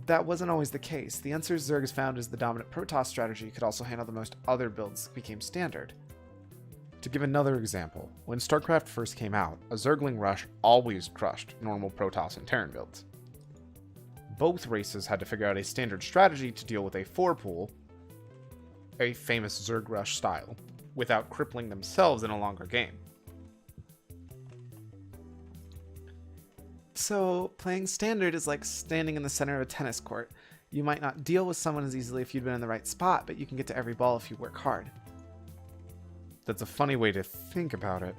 That wasn't always the case. The answers Zergs found as the dominant Protoss strategy could also handle the most other builds became standard. To give another example, when Starcraft first came out, a Zergling rush always crushed normal Protoss and Terran builds. Both races had to figure out a standard strategy to deal with a 4-pool, a famous Zerg rush style, without crippling themselves in a longer game. So, playing standard is like standing in the center of a tennis court. You might not deal with someone as easily if you'd been in the right spot, but you can get to every ball if you work hard. That's a funny way to think about it.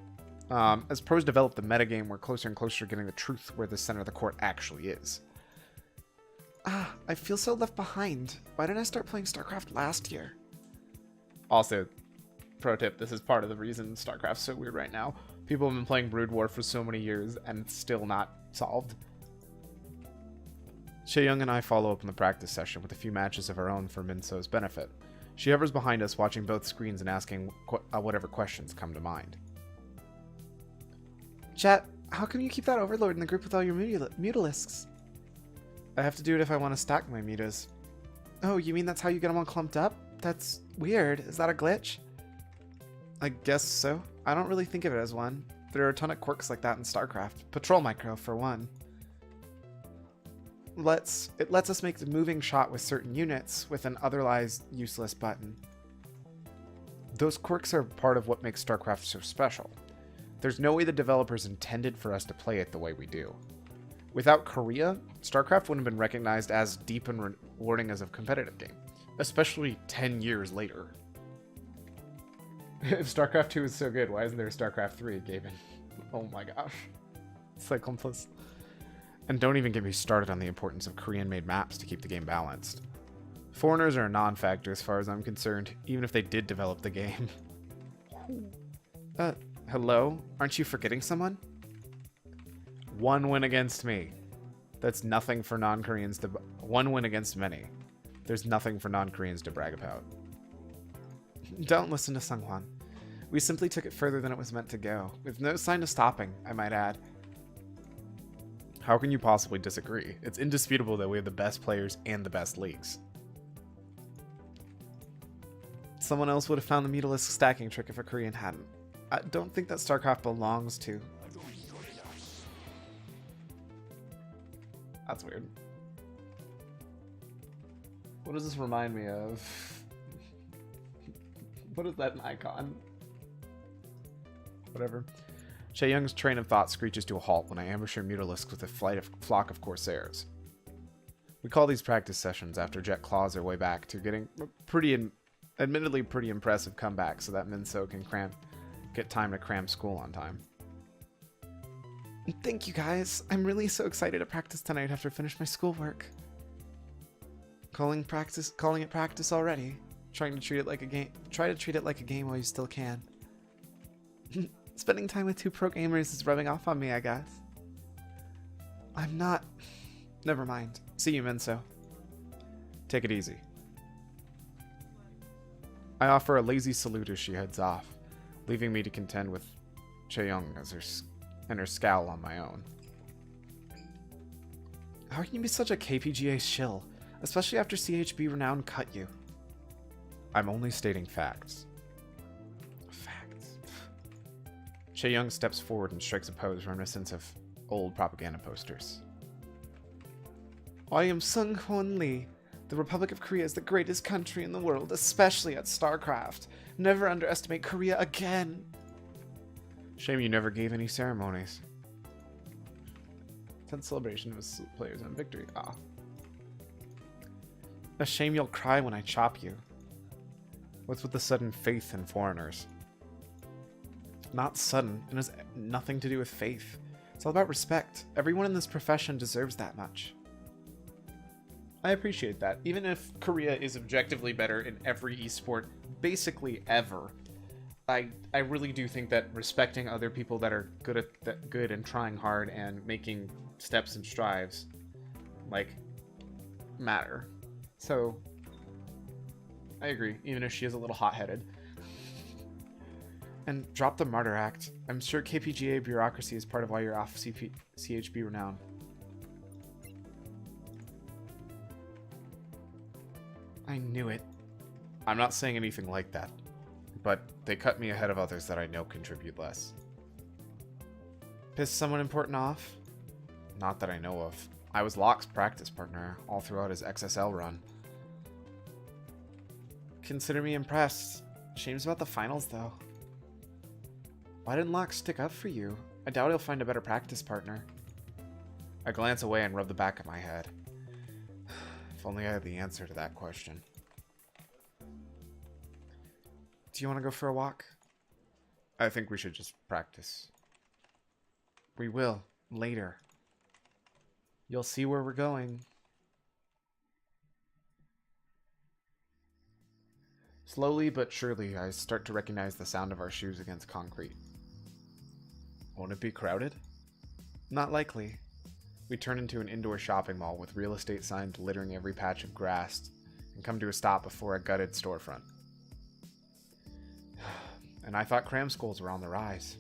As pros develop the metagame, we're closer and closer to getting the truth where the center of the court actually is. I feel so left behind. Why didn't I start playing Starcraft last year? Also, pro tip, this is part of the reason Starcraft's so weird right now. People have been playing Brood War for so many years and it's still not solved. Young and I follow up in the practice session with a few matches of our own for Minseo's benefit. She hovers behind us, watching both screens and asking whatever questions come to mind. Chat, how come you keep that Overlord in the group with all your Mutalisks? I have to do it if I want to stack my mutas. Oh, you mean that's how you get them all clumped up? That's weird. Is that a glitch? I guess so. I don't really think of it as one. There are a ton of quirks like that in StarCraft. Patrol micro, for one. It lets us make the moving shot with certain units with an otherwise useless button. Those quirks are part of what makes StarCraft so special. There's no way the developers intended for us to play it the way we do. Without Korea, StarCraft wouldn't have been recognized as deep and rewarding as a competitive game, especially 10 years later. If StarCraft 2 is so good, why isn't there a StarCraft 3, Gaben? Oh my gosh. Cycloplus. And don't even get me started on the importance of Korean-made maps to keep the game balanced. Foreigners are a non-factor as far as I'm concerned, even if they did develop the game. Hello? Aren't you forgetting someone? One win against me. That's nothing for non-Koreans to... One win against many. There's nothing for non-Koreans to brag about. Don't listen to Sunghwan. We simply took it further than it was meant to go, with no sign of stopping, I might add. How can you possibly disagree? It's indisputable that we have the best players and the best leagues. Someone else would have found the Mutalisk stacking trick if a Korean hadn't. I don't think that Starcraft belongs to. That's weird. What does this remind me of? What is that, an icon? Whatever. Shay Young's train of thought screeches to a halt when I ambush her Mutalisk with a flock of Corsairs. We call these practice sessions after Jet claws her way back to getting admittedly pretty impressive comeback so that Minseo can get time to cram school on time. Thank you guys. I'm really so excited to practice tonight after I finish my schoolwork. Calling it practice already. Trying to treat it like a game. Try to treat it like a game while you still can. Spending time with 2 pro gamers is rubbing off on me, I guess. I'm not. Never mind. See you, Minseo. Take it easy. I offer a lazy salute as she heads off, leaving me to contend with Chaeyoung and her scowl on my own. How can you be such a KPGA shill, especially after CHB Renown cut you? I'm only stating facts. Facts. Chaeyoung steps forward and strikes a pose reminiscent of old propaganda posters. I am Sung Hwan Lee. The Republic of Korea is the greatest country in the world, especially at Starcraft. Never underestimate Korea again. Shame you never gave any ceremonies. 10th celebration of players on victory. Ah. A shame you'll cry when I chop you. What's with the sudden faith in foreigners? Not sudden. It has nothing to do with faith. It's all about respect. Everyone in this profession deserves that much. I appreciate that. Even if Korea is objectively better in every esport, basically ever, I really do think that respecting other people that are good and trying hard and making steps and strives, like, matter. So, I agree, even if she is a little hot-headed. And drop the Martyr Act. I'm sure KPGA bureaucracy is part of why you're off CHB Renown. I knew it. I'm not saying anything like that, but they cut me ahead of others that I know contribute less. Pissed someone important off? Not that I know of. I was Locke's practice partner all throughout his XSL run. Consider me impressed. Shame's about the finals, though. Why didn't Locke stick up for you? I doubt he'll find a better practice partner. I glance away and rub the back of my head. If only I had the answer to that question. Do you want to go for a walk? I think we should just practice. We will, later. You'll see where we're going. Slowly but surely, I start to recognize the sound of our shoes against concrete. Won't it be crowded? Not likely. We turn into an indoor shopping mall with real estate signs littering every patch of grass and come to a stop before a gutted storefront. And I thought cram schools were on the rise.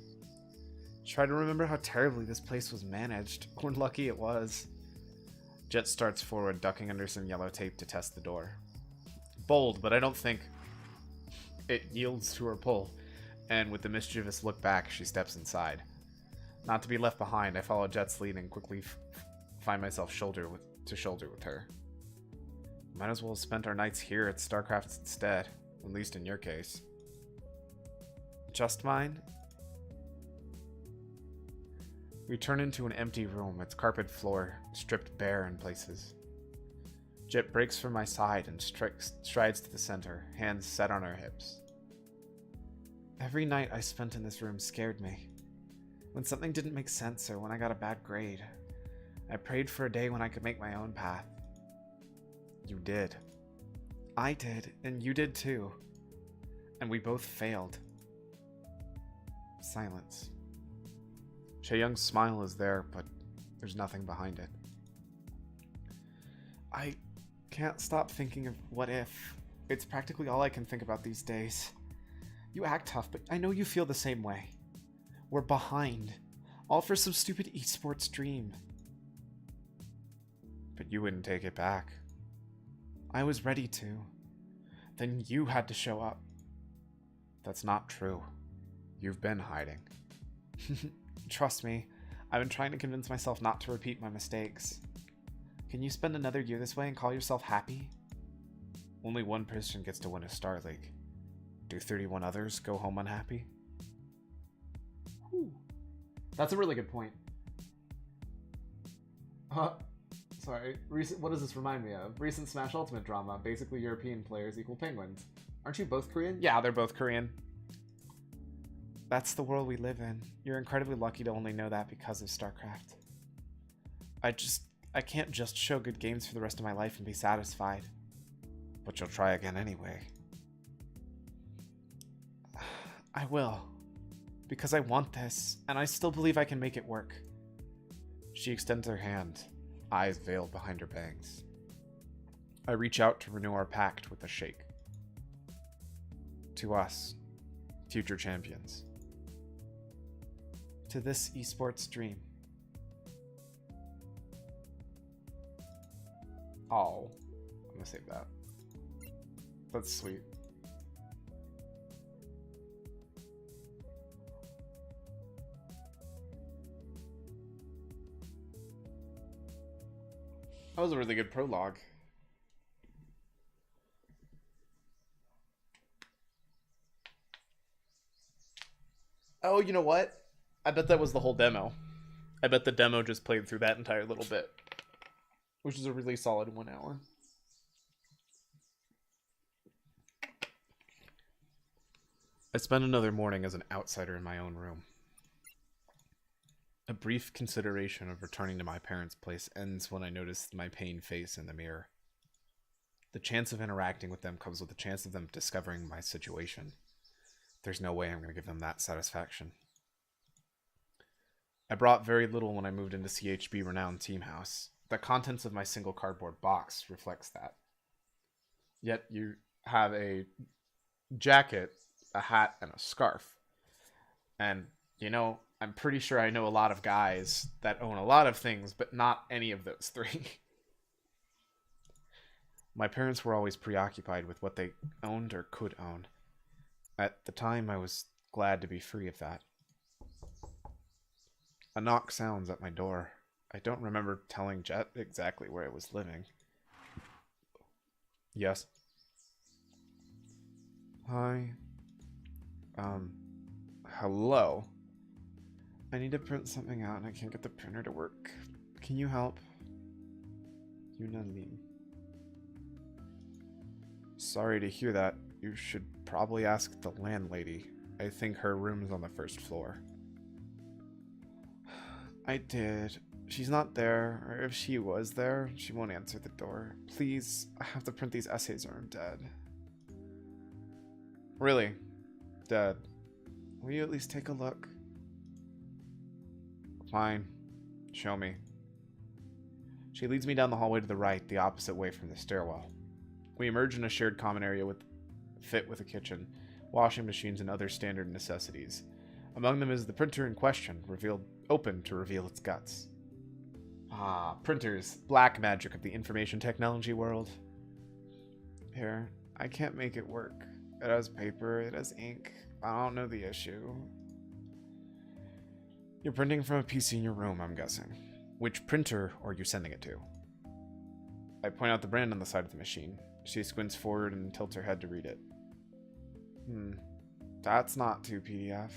Try to remember how terribly this place was managed. We're lucky it was. Jet starts forward, ducking under some yellow tape to test the door. Bold, but I don't think it yields to her pull, and with the mischievous look back, she steps inside. Not to be left behind, I follow Jet's lead and quickly find myself shoulder to shoulder with her. Might as well have spent our nights here at Starcraft instead, at least in your case. Just mine? We turn into an empty room, its carpet floor stripped bare in places. Jet breaks from my side and strides to the center, hands set on her hips. Every night I spent in this room scared me. When something didn't make sense or when I got a bad grade, I prayed for a day when I could make my own path. You did. I did, and you did too. And we both failed. Silence. Chaeyoung's smile is there, but there's nothing behind it. I can't stop thinking of what if. It's practically all I can think about these days. You act tough, but I know you feel the same way. We're behind. All for some stupid esports dream. You wouldn't take it back. I was ready to. Then you had to show up. That's not true. You've been hiding. Trust me, I've been trying to convince myself not to repeat my mistakes. Can you spend another year this way and call yourself happy? Only one person gets to win a Star League. Do 31 others go home unhappy? Whew. That's a really good point. Sorry. What does this remind me of? Recent Smash Ultimate drama. Basically, European players equal penguins. Aren't you both Korean? Yeah, they're both Korean. That's the world we live in. You're incredibly lucky to only know that because of Starcraft. I can't just show good games for the rest of my life and be satisfied. But you'll try again anyway. I will. Because I want this, and I still believe I can make it work. She extends her hand, eyes veiled behind her bangs. I reach out to renew our pact with a shake. To us, future champions. To this esports dream. Oh, I'm gonna save that. That's sweet. That was a really good prologue. Oh, you know what? I bet that was the whole demo. I bet the demo just played through that entire little bit. Which is a really solid 1 hour. I spent another morning as an outsider in my own room. A brief consideration of returning to my parents' place ends when I notice my pained face in the mirror. The chance of interacting with them comes with the chance of them discovering my situation. There's no way I'm going to give them that satisfaction. I brought very little when I moved into CHB Renowned Team House. The contents of my single cardboard box reflects that. Yet you have a jacket, a hat, and a scarf. And, you know, I'm pretty sure I know a lot of guys that own a lot of things, but not any of those three. My parents were always preoccupied with what they owned or could own. At the time, I was glad to be free of that. A knock sounds at my door. I don't remember telling Jet exactly where I was living. Yes. Hi. Hello. I need to print something out and I can't get the printer to work. Can you help? Yunalim. Sorry to hear that. You should probably ask the landlady. I think her room's on the first floor. I did. She's not there, or if she was there, she won't answer the door. Please, I have to print these essays or I'm dead. Really? Dead. Will you at least take a look? Fine. Show me. She leads me down the hallway to the right, the opposite way from the stairwell. We emerge in a shared common area fit with a kitchen, washing machines, and other standard necessities. Among them is the printer in question, open to reveal its guts. Ah, printers, black magic of the information technology world. Here, I can't make it work. It has paper, it has ink. I don't know the issue. You're printing from a PC in your room, I'm guessing. Which printer are you sending it to? I point out the brand on the side of the machine. She squints forward and tilts her head to read it. That's not 2PDF.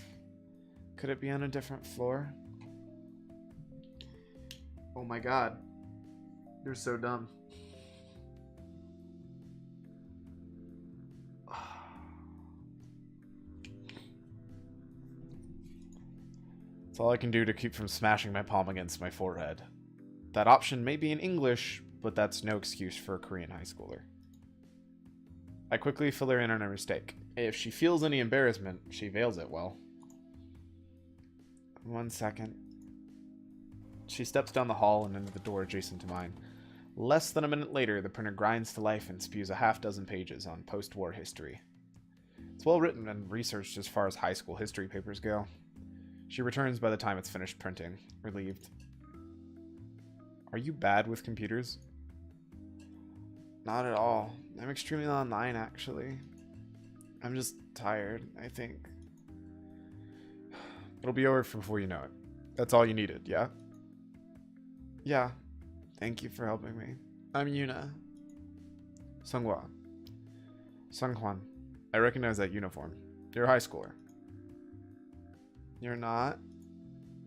Could it be on a different floor? Oh my god. You're so dumb. It's all I can do to keep from smashing my palm against my forehead. That option may be in English, but that's no excuse for a Korean high schooler. I quickly fill her in on her mistake. If she feels any embarrassment, she veils it well. 1 second. She steps down the hall and into the door adjacent to mine. Less than a minute later, the printer grinds to life and spews a half-dozen pages on post-war history. It's well written and researched as far as high school history papers go. She returns by the time it's finished printing, relieved. Are you bad with computers? Not at all. I'm extremely online, actually. I'm just tired, I think. It'll be over before you know it. That's all you needed, yeah? Yeah. Thank you for helping me. I'm Yuna. Sunghwa. Sunghwan. I recognize that uniform. You're a high schooler. You're not?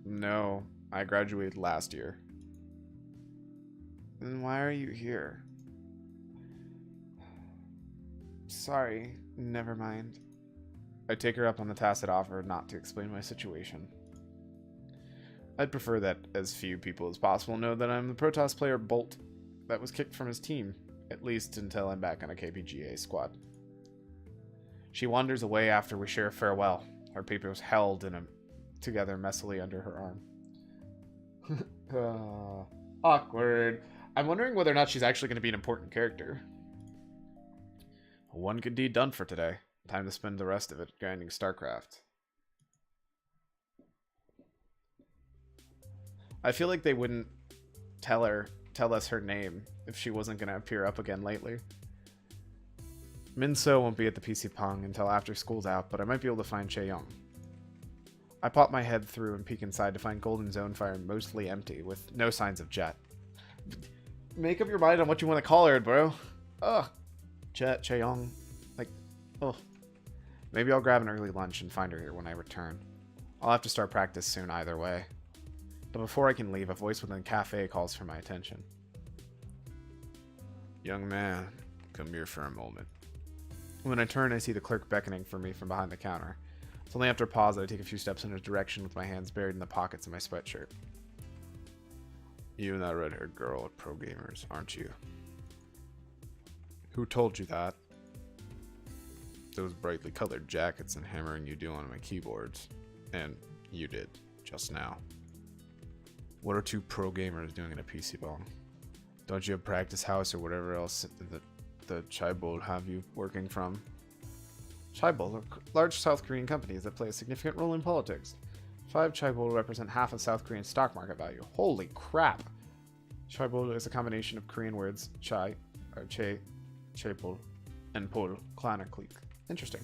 No. I graduated last year. Then why are you here? Sorry. Never mind. I take her up on the tacit offer not to explain my situation. I'd prefer that as few people as possible know that I'm the Protoss player Bolt that was kicked from his team, at least until I'm back on a KPGA squad. She wanders away after we share a farewell, her papers held together messily under her arm. Awkward. I'm wondering whether or not she's actually going to be an important character. One good deed done for today. Time to spend the rest of it grinding Starcraft. I feel like they wouldn't tell us her name if she wasn't going to appear up again lately. Minseo won't be at the PC Pong until after school's out, but I might be able to find Chaeyoung. I pop my head through and peek inside to find Golden Zone Fire mostly empty, with no signs of Jet. Make up your mind on what you want to call her, bro. Ugh. Jet, Chaeyoung. Like, ugh. Maybe I'll grab an early lunch and find her here when I return. I'll have to start practice soon either way. But before I can leave, a voice within the cafe calls for my attention. Young man, come here for a moment. When I turn, I see the clerk beckoning for me from behind the counter. It's only after a pause that I take a few steps in his direction with my hands buried in the pockets of my sweatshirt. You and that red-haired girl at Pro Gamers, aren't you? Who told you that? Those brightly colored jackets and hammering you do on my keyboards. And you did, just now. What are two pro gamers doing in a PC bong? Don't you have practice house or whatever else the Chaebol have you working from? Chaebol are large South Korean companies that play a significant role in politics. 5 Chaebol represent half of South Korean stock market value. Holy crap! Chaebol is a combination of Korean words chai, or che, Chaebol, and pol, clan or clique. Interesting.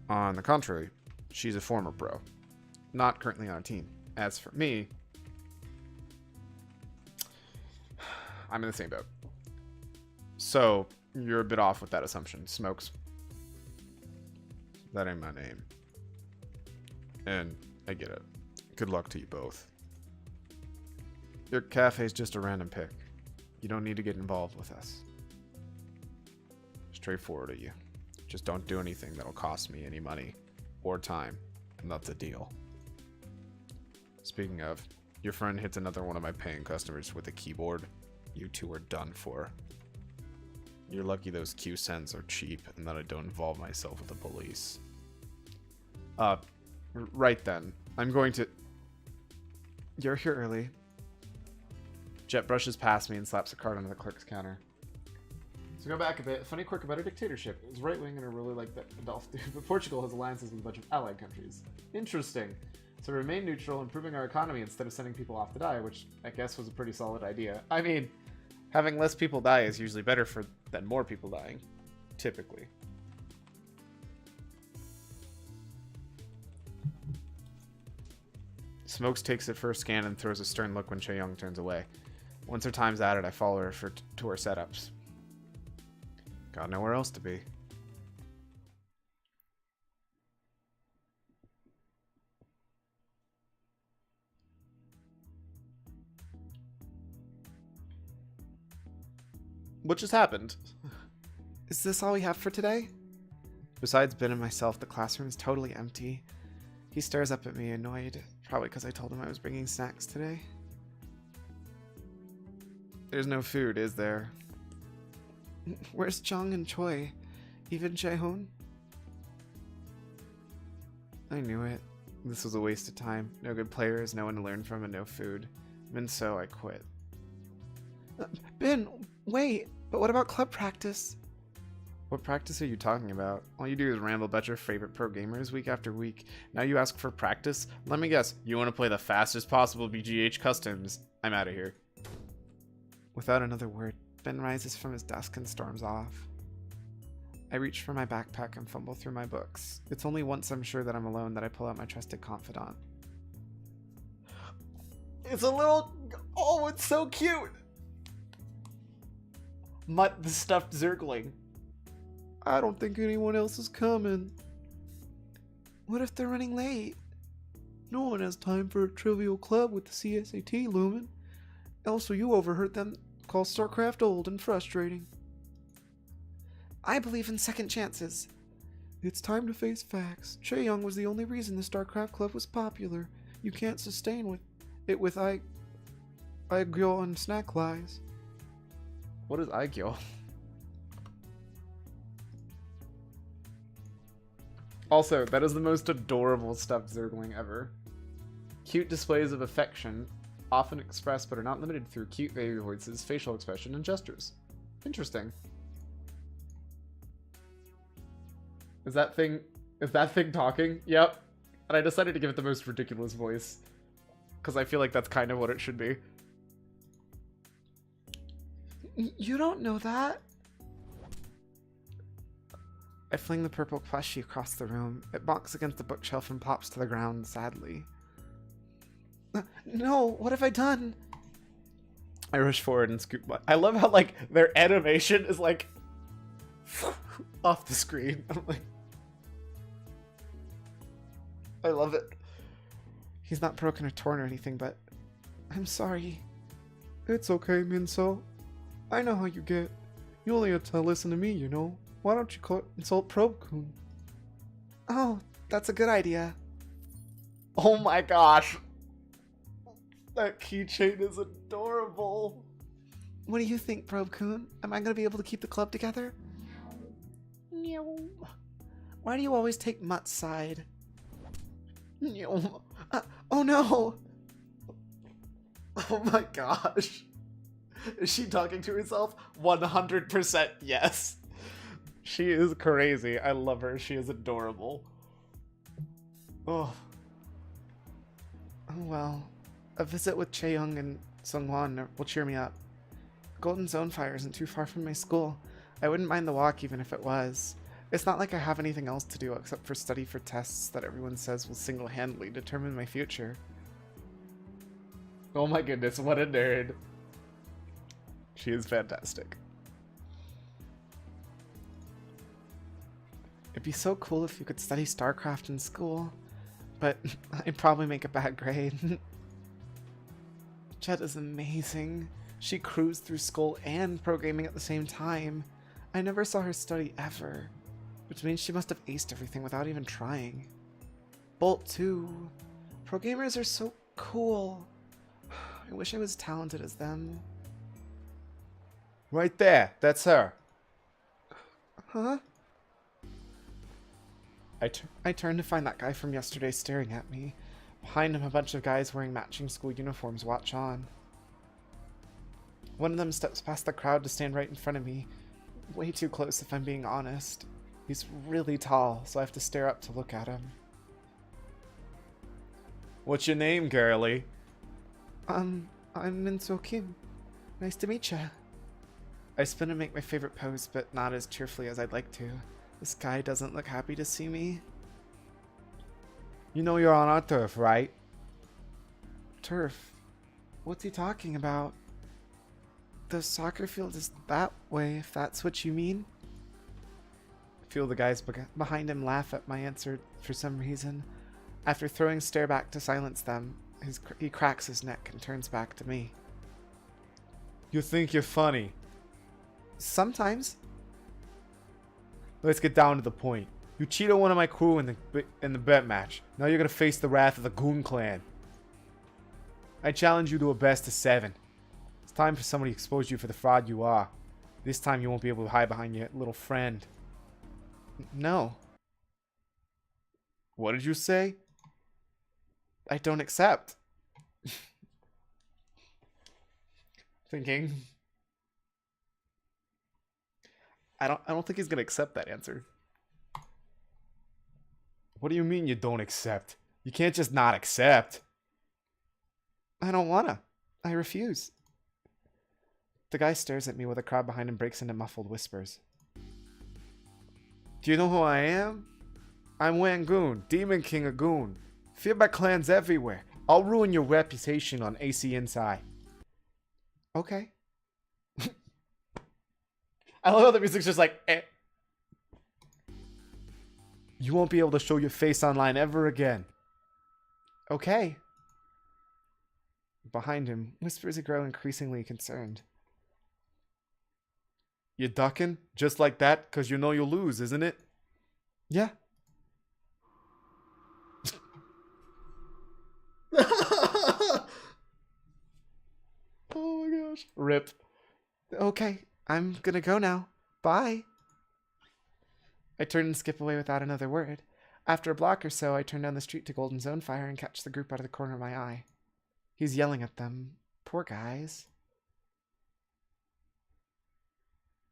On the contrary, she's a former pro. Not currently on a team. As for me, I'm in the same boat. So, you're a bit off with that assumption. Smokes. That ain't my name. And I get it. Good luck to you both. Your cafe's just a random pick. You don't need to get involved with us. Straightforward to you. Just don't do anything that'll cost me any money or time, and that's a deal. Speaking of, your friend hits another one of my paying customers with a keyboard. You two are done for. You're lucky those Q-Sens are cheap and that I don't involve myself with the police. Right then. I'm going to... You're here early. Jet brushes past me and slaps a card onto the clerk's counter. So go back a bit. Funny quirk about a dictatorship. It was right-wing and I really like that Adolf dude, but Portugal has alliances with a bunch of allied countries. Interesting. So remain neutral, improving our economy instead of sending people off to die, which I guess was a pretty solid idea. I mean, having less people die is usually better than more people dying. Typically. Smokes takes it for a scan and throws a stern look when Chaeyoung turns away. Once her time's added, I follow her to her setups. Got nowhere else to be. What just happened? Is this all we have for today? Besides Ben and myself, the classroom is totally empty. He stares up at me, annoyed. Probably because I told him I was bringing snacks today. There's no food, is there? Where's Jung and Choi? Even Jaehoon? I knew it. This was a waste of time. No good players, no one to learn from, and no food. Minseo, I quit. Ben, wait! But what about club practice? What practice are you talking about? All you do is ramble about your favorite pro gamers week after week. Now you ask for practice? Let me guess, you want to play the fastest possible BGH customs. I'm out of here. Without another word, Ben rises from his desk and storms off. I reach for my backpack and fumble through my books. It's only once I'm sure that I'm alone that I pull out my trusted confidant. It's a little... Oh, it's so cute! Mutt the stuffed Zergling. I don't think anyone else is coming. What if they're running late? No one has time for a trivial club with the CSAT looming. Also, you overheard them call Starcraft old and frustrating. I believe in second chances. It's time to face facts. Chaeyoung was the only reason the Starcraft club was popular. You can't sustain it with Aegyo and snack lies. What is Aegyo? Also, that is the most adorable stuffed Zergling ever. Cute displays of affection, often expressed but are not limited through cute baby voices, facial expression, and gestures. Interesting. Is that thing talking? Yep. And I decided to give it the most ridiculous voice. Because I feel like that's kind of what it should be. You don't know that? I fling the purple plushie across the room. It bonks against the bookshelf and plops to the ground sadly. No, what have I done? I rush forward and scoop my... I love how, like, their animation is, like, off the screen. I'm like... I love it. He's not broken or torn or anything, but... I'm sorry. It's okay, Minseo. I know how you get. You only have to listen to me, you know. Why don't you consult Probe-kun? Oh, that's a good idea. Oh my gosh. That keychain is adorable. What do you think, Probe-kun? Am I going to be able to keep the club together? No. Why do you always take Mutt's side? No. Oh no! Oh my gosh. Is she talking to herself? 100% yes. She is crazy. I love her. She is adorable. Oh. Oh well. A visit with Chaeyoung and Sungwon will cheer me up. Golden Zone Fire isn't too far from my school. I wouldn't mind the walk even if it was. It's not like I have anything else to do except for study for tests that everyone says will single-handedly determine my future. Oh my goodness, what a nerd. She is fantastic. It'd be so cool if you could study Starcraft in school, but I'd probably make a bad grade. Jet is amazing. She cruised through school and pro gaming at the same time. I never saw her study ever, which means she must have aced everything without even trying. Bolt too. Pro gamers are so cool. I wish I was talented as them. Right there, that's her. Huh? I turned to find that guy from yesterday staring at me. Behind him, a bunch of guys wearing matching school uniforms watch on. One of them steps past the crowd to stand right in front of me. Way too close if I'm being honest. He's really tall, so I have to stare up to look at him. What's your name, girlie? I'm Minseo Kim. Nice to meet ya. I spin and make my favorite pose, but not as cheerfully as I'd like to. This guy doesn't look happy to see me. You know you're on our turf, right? Turf? What's he talking about? The soccer field is that way, if that's what you mean. I feel the guys behind him laugh at my answer for some reason. After throwing stare back to silence them, he cracks his neck and turns back to me. You think you're funny? Sometimes. Let's get down to the point. You cheated one of my crew in the bet match. Now you're gonna face the wrath of the Goon Clan. I challenge you to a best of 7. It's time for somebody to expose you for the fraud you are. This time you won't be able to hide behind your little friend. No. What did you say? I don't accept. Thinking. I don't think he's gonna accept that answer. What do you mean you don't accept? You can't just not accept. I don't wanna. I refuse. The guy stares at me while the crowd behind him breaks into muffled whispers. Do you know who I am? I'm Wangoon, Demon King of Goon. Feared by clans everywhere. I'll ruin your reputation on AC Inside. Okay. I love how the music's just like, eh. You won't be able to show your face online ever again. Okay. Behind him, whispers grow increasingly concerned. You ducking? Just like that? Because you know you'll lose, isn't it? Yeah. Oh my gosh. Rip. Okay, I'm gonna go now. Bye. I turn and skip away without another word. After a block or so, I turn down the street to Golden Zone Fire and catch the group out of the corner of my eye. He's yelling at them. Poor guys.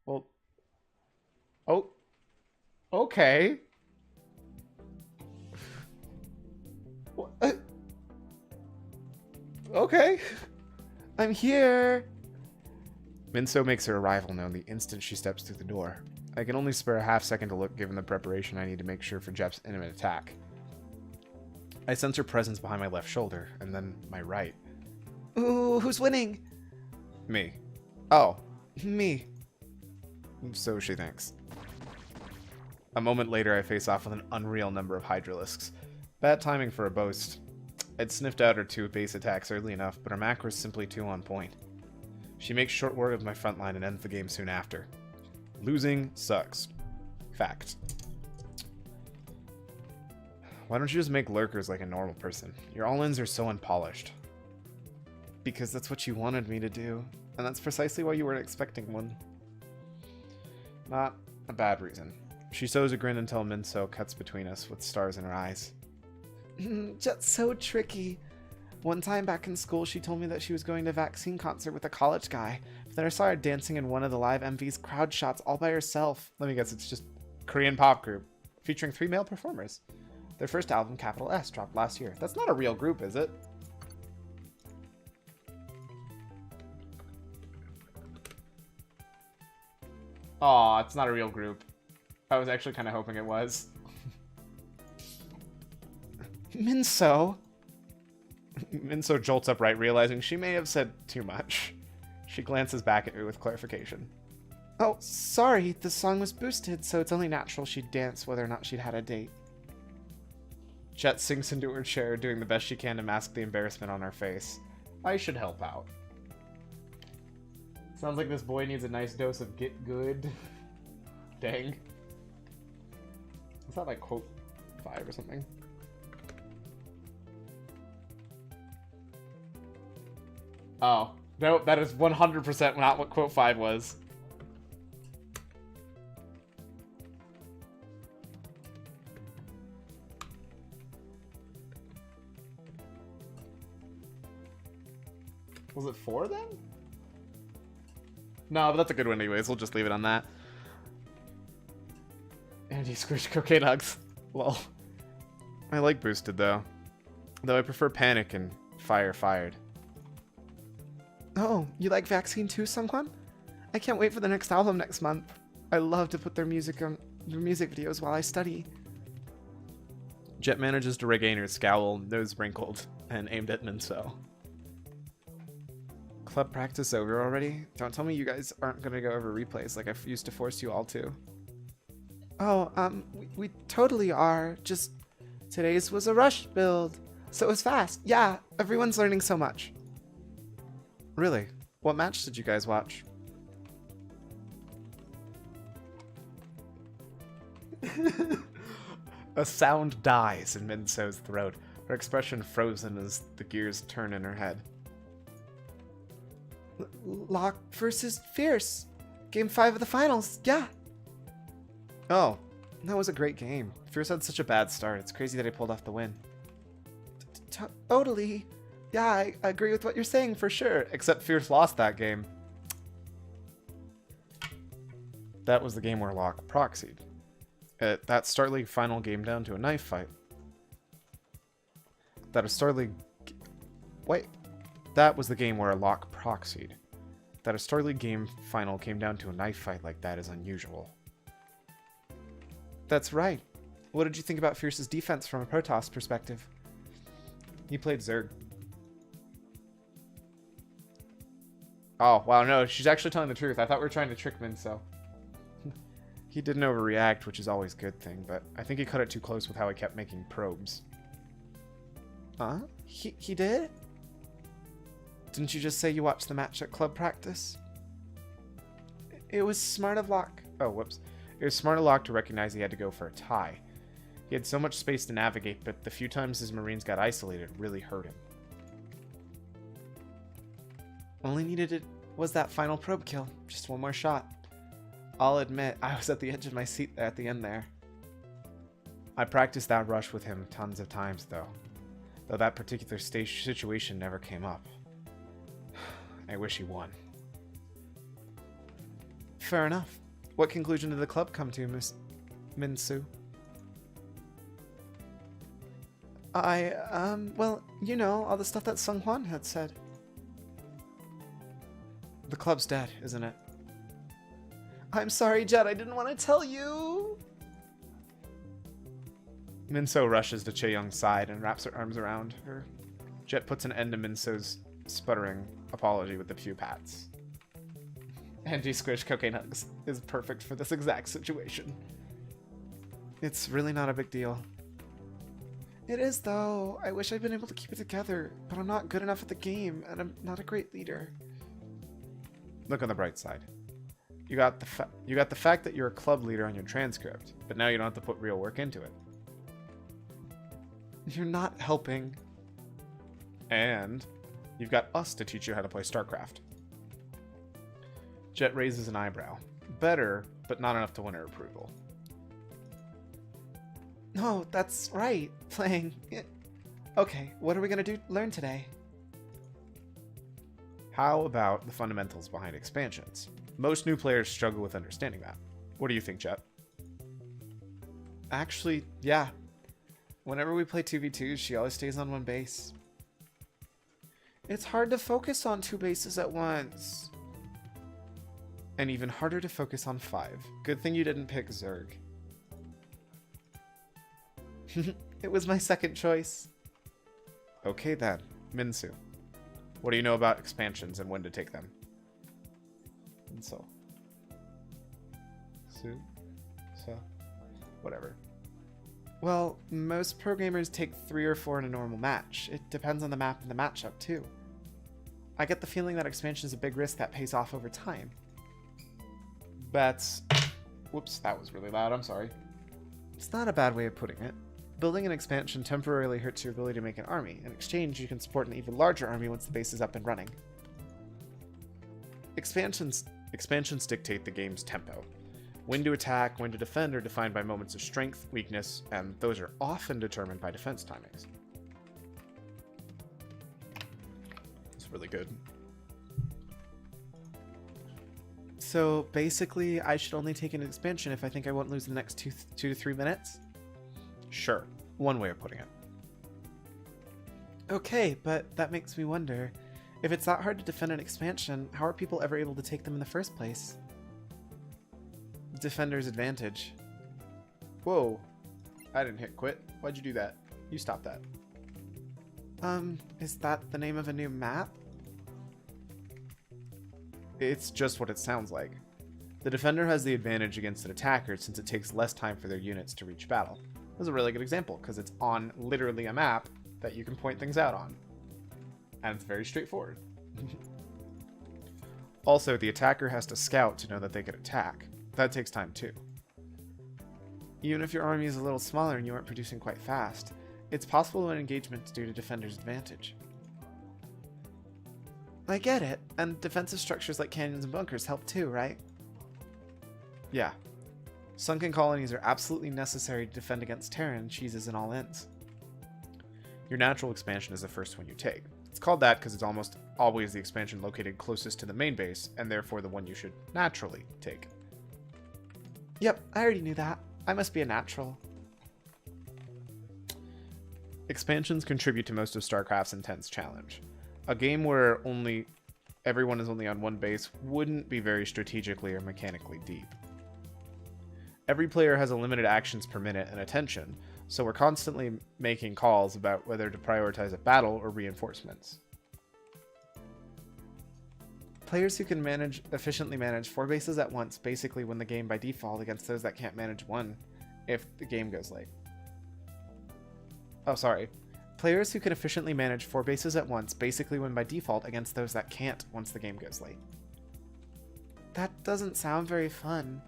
Well. Oh. Okay. What? Okay. I'm here. Minseo makes her arrival known the instant she steps through the door. I can only spare a half second to look given the preparation I need to make sure for Jep's imminent attack. I sense her presence behind my left shoulder, and then my right. Ooh, who's winning? Me. Oh, me. So she thinks. A moment later, I face off with an unreal number of Hydralisks. Bad timing for a boast. I'd sniffed out her 2 base attacks early enough, but her macro is simply too on point. She makes short work of my front line and ends the game soon after. Losing sucks. Fact. Why don't you just make lurkers like a normal person? Your all-ins are so unpolished. Because that's what you wanted me to do, and that's precisely why you weren't expecting one. Not a bad reason. She sews a grin until Minseo cuts between us with stars in her eyes. Just so tricky. One time back in school, she told me that she was going to a vaccine concert with a college guy, but then I saw her dancing in one of the live MV's crowd shots all by herself. Let me guess, it's just Korean pop group featuring 3 male performers. Their first album, Capital S, dropped last year. That's not a real group, is it? Aw, it's not a real group. I was actually kind of hoping it was. Minseo. Minseo jolts upright, realizing she may have said too much. She glances back at me with clarification. Oh, sorry, the song was boosted, so it's only natural she'd dance whether or not she'd had a date. Jet sinks into her chair, doing the best she can to mask the embarrassment on her face. I should help out. Sounds like this boy needs a nice dose of get good. Dang. Is that like quote 5 or something? Oh, no, that is 100% not what quote 5 was. Was it 4 then? No, but that's a good one anyways. We'll just leave it on that. Andy squished cocaine hugs. Lol. I like boosted though. Though I prefer panic and fire fired. Oh, you like vaccine too, someone? I can't wait for the next album next month. I love to put their music videos while I study. Jet manages to regain her scowl, nose wrinkled, and aimed at Minseo. Club practice over already? Don't tell me you guys aren't gonna go over replays like I used to force you all to. Oh, we totally are. Just today's was a rush build, so it was fast. Yeah, everyone's learning so much. Really? What match did you guys watch? A sound dies in Minseo's throat, her expression frozen as the gears turn in her head. Lock versus Fierce. Game 5 of the finals, yeah. Oh, that was a great game. Fierce had such a bad start. It's crazy that he pulled off the win. Totally. Yeah, I agree with what you're saying for sure. Except Fierce lost that game. That was the game where Locke proxied. That Star League final game down to a knife fight. That was the game where Locke proxied. That a Star League game final came down to a knife fight like that is unusual. That's right. What did you think about Fierce's defense from a Protoss perspective? He played Zerg. Oh, wow, no, she's actually telling the truth. I thought we were trying to trick Minseo. He didn't overreact, which is always a good thing, but I think he cut it too close with how he kept making probes. Huh? He did? Didn't you just say you watched the match at club practice? It was smart of Locke. Oh, whoops. It was smart of Locke to recognize he had to go for a tie. He had so much space to navigate, but the few times his Marines got isolated really hurt him. Only needed it was that final probe kill. Just one more shot. I'll admit, I was at the edge of my seat at the end there. I practiced that rush with him tons of times, though that particular situation never came up. I wish he won. Fair enough. What conclusion did the club come to, Miss Minseo? Well, you know, all the stuff that Sung Hwan had said. The club's dead, isn't it? I'm sorry, Jet, I didn't want to tell you. Minseo rushes to Chae-Young's side and wraps her arms around her. Jet puts an end to Minseo's sputtering apology with a few pats. Angie Squish Cocaine Hugs is perfect for this exact situation. It's really not a big deal. It is, though. I wish I'd been able to keep it together, but I'm not good enough at the game, and I'm not a great leader. Look on the bright side. You got the fact that you're a club leader on your transcript, but now you don't have to put real work into it. You're not helping. And you've got us to teach you how to play Starcraft. Jet raises an eyebrow. Better, but not enough to win her approval. No, that's right. Playing. Okay, what are we gonna learn today? How about the fundamentals behind expansions? Most new players struggle with understanding that. What do you think, Jet? Actually, yeah. Whenever we play 2v2s, she always stays on one base. It's hard to focus on 2 bases at once. And even harder to focus on 5. Good thing you didn't pick Zerg. It was my second choice. Okay then, Minseo. What do you know about expansions and when to take them? Minseo. Whatever. Well, most pro gamers take 3 or 4 in a normal match. It depends on the map and the matchup, too. I get the feeling that expansion is a big risk that pays off over time. That's... Whoops, that was really loud, I'm sorry. It's not a bad way of putting it. Building an expansion temporarily hurts your ability to make an army. In exchange, you can support an even larger army once the base is up and running. Expansions dictate the game's tempo. When to attack, when to defend are defined by moments of strength, weakness, and those are often determined by defense timings. It's really good. So basically, I should only take an expansion if I think I won't lose the next 2 to 3 minutes? Sure, one way of putting it. Okay, but that makes me wonder, if it's that hard to defend an expansion, how are people ever able to take them in the first place? Defender's advantage. Whoa, I didn't hit quit. Why'd you do that? You stop that. Is that the name of a new map? It's just what it sounds like. The defender has the advantage against an attacker since it takes less time for their units to reach battle. That's a really good example because it's on literally a map that you can point things out on. And it's very straightforward. Also, the attacker has to scout to know that they could attack. That takes time too. Even if your army is a little smaller and you aren't producing quite fast, it's possible to win engagements due to defender's advantage. I get it, and defensive structures like canyons and bunkers help too, right? Yeah. Sunken colonies are absolutely necessary to defend against Terran, cheeses, and all-ins. Your natural expansion is the first one you take. It's called that because it's almost always the expansion located closest to the main base, and therefore the one you should naturally take. Yep, I already knew that. I must be a natural. Expansions contribute to most of StarCraft's intense challenge. A game where only everyone is only on one base wouldn't be very strategically or mechanically deep. Every player has a limited actions per minute and attention, so we're constantly making calls about whether to prioritize a battle or reinforcements. Players who can efficiently manage 4 bases at once basically win the game by default against those that can't manage 1 if the game goes late. Oh, sorry. Players who can efficiently manage 4 bases at once basically win by default against those that can't once the game goes late. That doesn't sound very fun.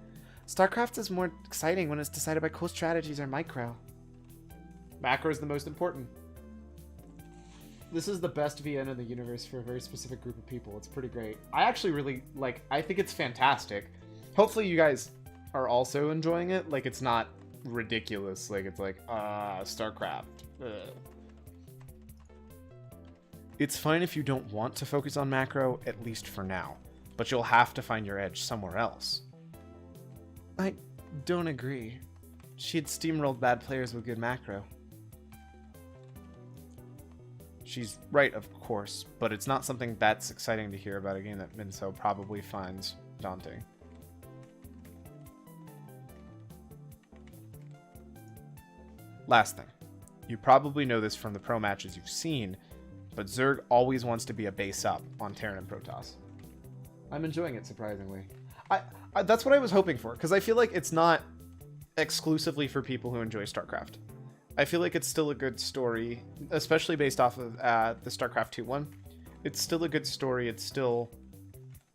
Starcraft is more exciting when it's decided by cool strategies or micro. Macro is the most important. This is the best VN in the universe for a very specific group of people. It's pretty great. I actually really, I think it's fantastic. Hopefully you guys are also enjoying it. Like, it's not ridiculous. Like, it's like, Starcraft. Ugh. It's fine if you don't want to focus on macro, at least for now. But you'll have to find your edge somewhere else. I don't agree. She'd steamrolled bad players with good macro. She's right, of course, but it's not something that's exciting to hear about a game that Minseo probably finds daunting. Last thing. You probably know this from the pro matches you've seen, but Zerg always wants to be a base up on Terran and Protoss. I'm enjoying it, surprisingly. That's what I was hoping for, because I feel like it's not exclusively for people who enjoy StarCraft. I feel like it's still a good story, especially based off of the StarCraft 2 one. It's still a good story. It's still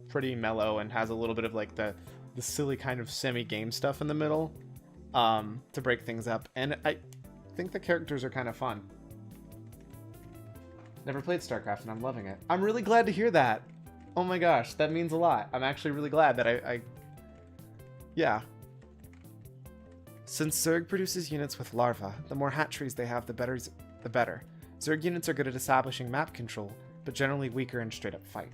pretty mellow and has a little bit of like the silly kind of semi-game stuff in the middle to break things up. And I think the characters are kind of fun. Never played StarCraft and I'm loving it. I'm really glad to hear that. Oh my gosh, that means a lot. I'm actually really glad that yeah. Since Zerg produces units with larvae, the more hatcheries they have, the better. Zerg units are good at establishing map control, but generally weaker in straight-up fight.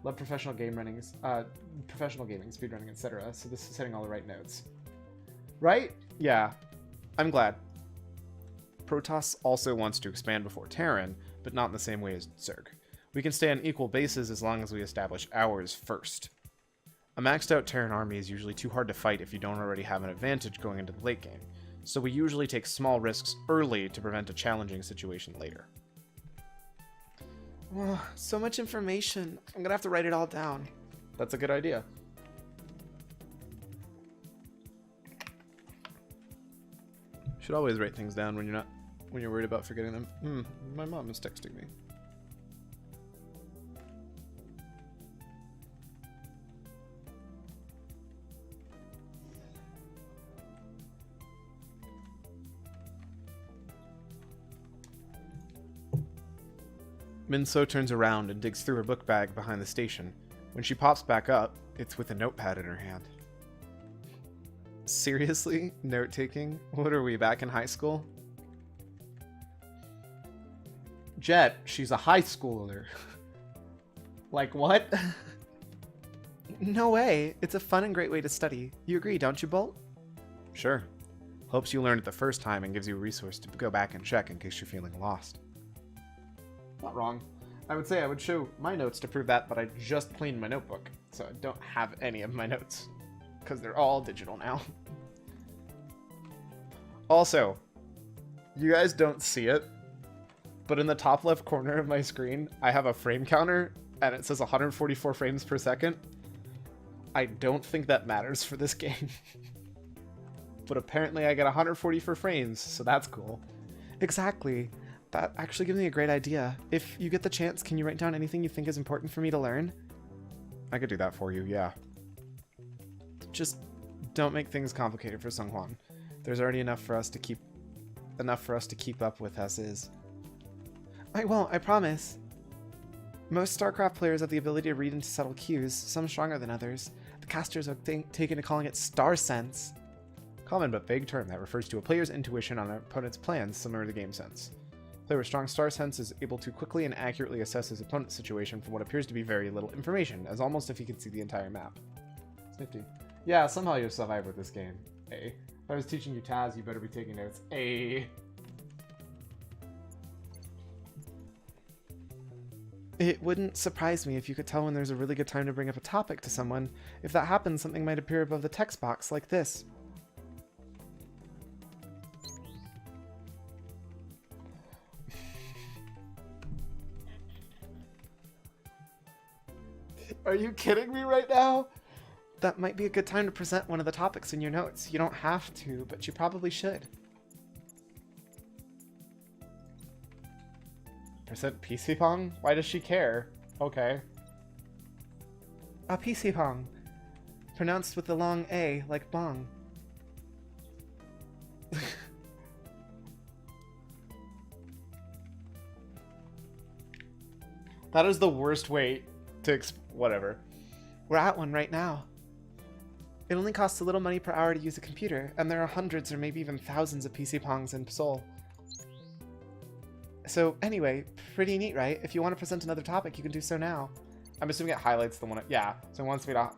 Love professional gaming, speedrunning, etc. So this is hitting all the right notes. Right? Yeah. I'm glad. Protoss also wants to expand before Terran, but not in the same way as Zerg. We can stay on equal bases as long as we establish ours first. A maxed out Terran army is usually too hard to fight if you don't already have an advantage going into the late game, so we usually take small risks early to prevent a challenging situation later. Oh, so much information. I'm gonna have to write it all down. That's a good idea. Should always write things down when you're worried about forgetting them. My mom is texting me. Minseo turns around and digs through her book bag behind the station. When she pops back up, it's with a notepad in her hand. Seriously? Note-taking? What are we, back in high school? Jet, she's a high schooler. Like what? No way. It's a fun and great way to study. You agree, don't you, Bolt? Sure. Hopes you learned it the first time and gives you a resource to go back and check in case you're feeling lost. Not wrong. I would say I would show my notes to prove that, but I just cleaned my notebook, so I don't have any of my notes, because they're all digital now. Also, you guys don't see it, but in the top left corner of my screen, I have a frame counter, and it says 144 frames per second. I don't think that matters for this game. But apparently I get 144 frames, so that's cool. Exactly. That actually gives me a great idea. If you get the chance, can you write down anything you think is important for me to learn? I could do that for you, yeah. Just don't make things complicated for Seonghwan. There's already enough for us to keep up with as is. I won't, I promise. Most StarCraft players have the ability to read into subtle cues, some stronger than others. The casters have taken to calling it star sense. Common but vague term that refers to a player's intuition on an opponent's plans, similar to game sense. Player with strong star sense is able to quickly and accurately assess his opponent's situation from what appears to be very little information, as almost if he could see the entire map. It's nifty. Yeah, somehow you'll survive with this game. If I was teaching you Taz, you better be taking notes. It wouldn't surprise me if you could tell when there's a really good time to bring up a topic to someone. If that happens, something might appear above the text box, like this. Are you kidding me right now? That might be a good time to present one of the topics in your notes. You don't have to, but you probably should. Present PC Pong? Why does she care? Okay. A PC Pong. Pronounced with the long A, like bong. That is the worst way to whatever. We're at one right now. It only costs a little money per hour to use a computer, and there are hundreds or maybe even thousands of PC Pongs in Seoul. So anyway, pretty neat, right? If you want to present another topic, you can do so now. I'm assuming it highlights the one. Yeah, so it wants me to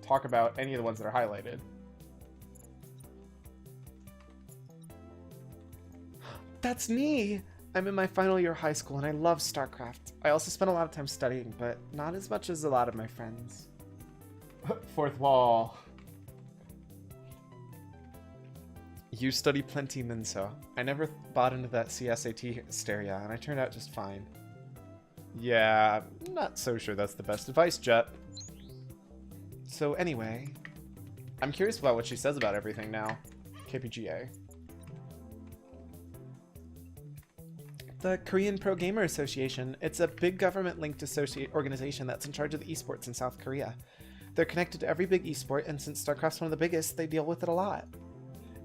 talk about any of the ones that are highlighted. That's me! I'm in my final year of high school and I love Starcraft. I also spent a lot of time studying, but not as much as a lot of my friends. Fourth wall. You study plenty, Minseo. I never bought into that CSAT hysteria, and I turned out just fine. Yeah, I'm not so sure that's the best advice, Jet. So anyway, I'm curious about what she says about everything now. KPGA. The Korean Pro Gamer Association. It's a big government-linked organization that's in charge of the esports in South Korea. They're connected to every big esport, and since StarCraft's one of the biggest, they deal with it a lot.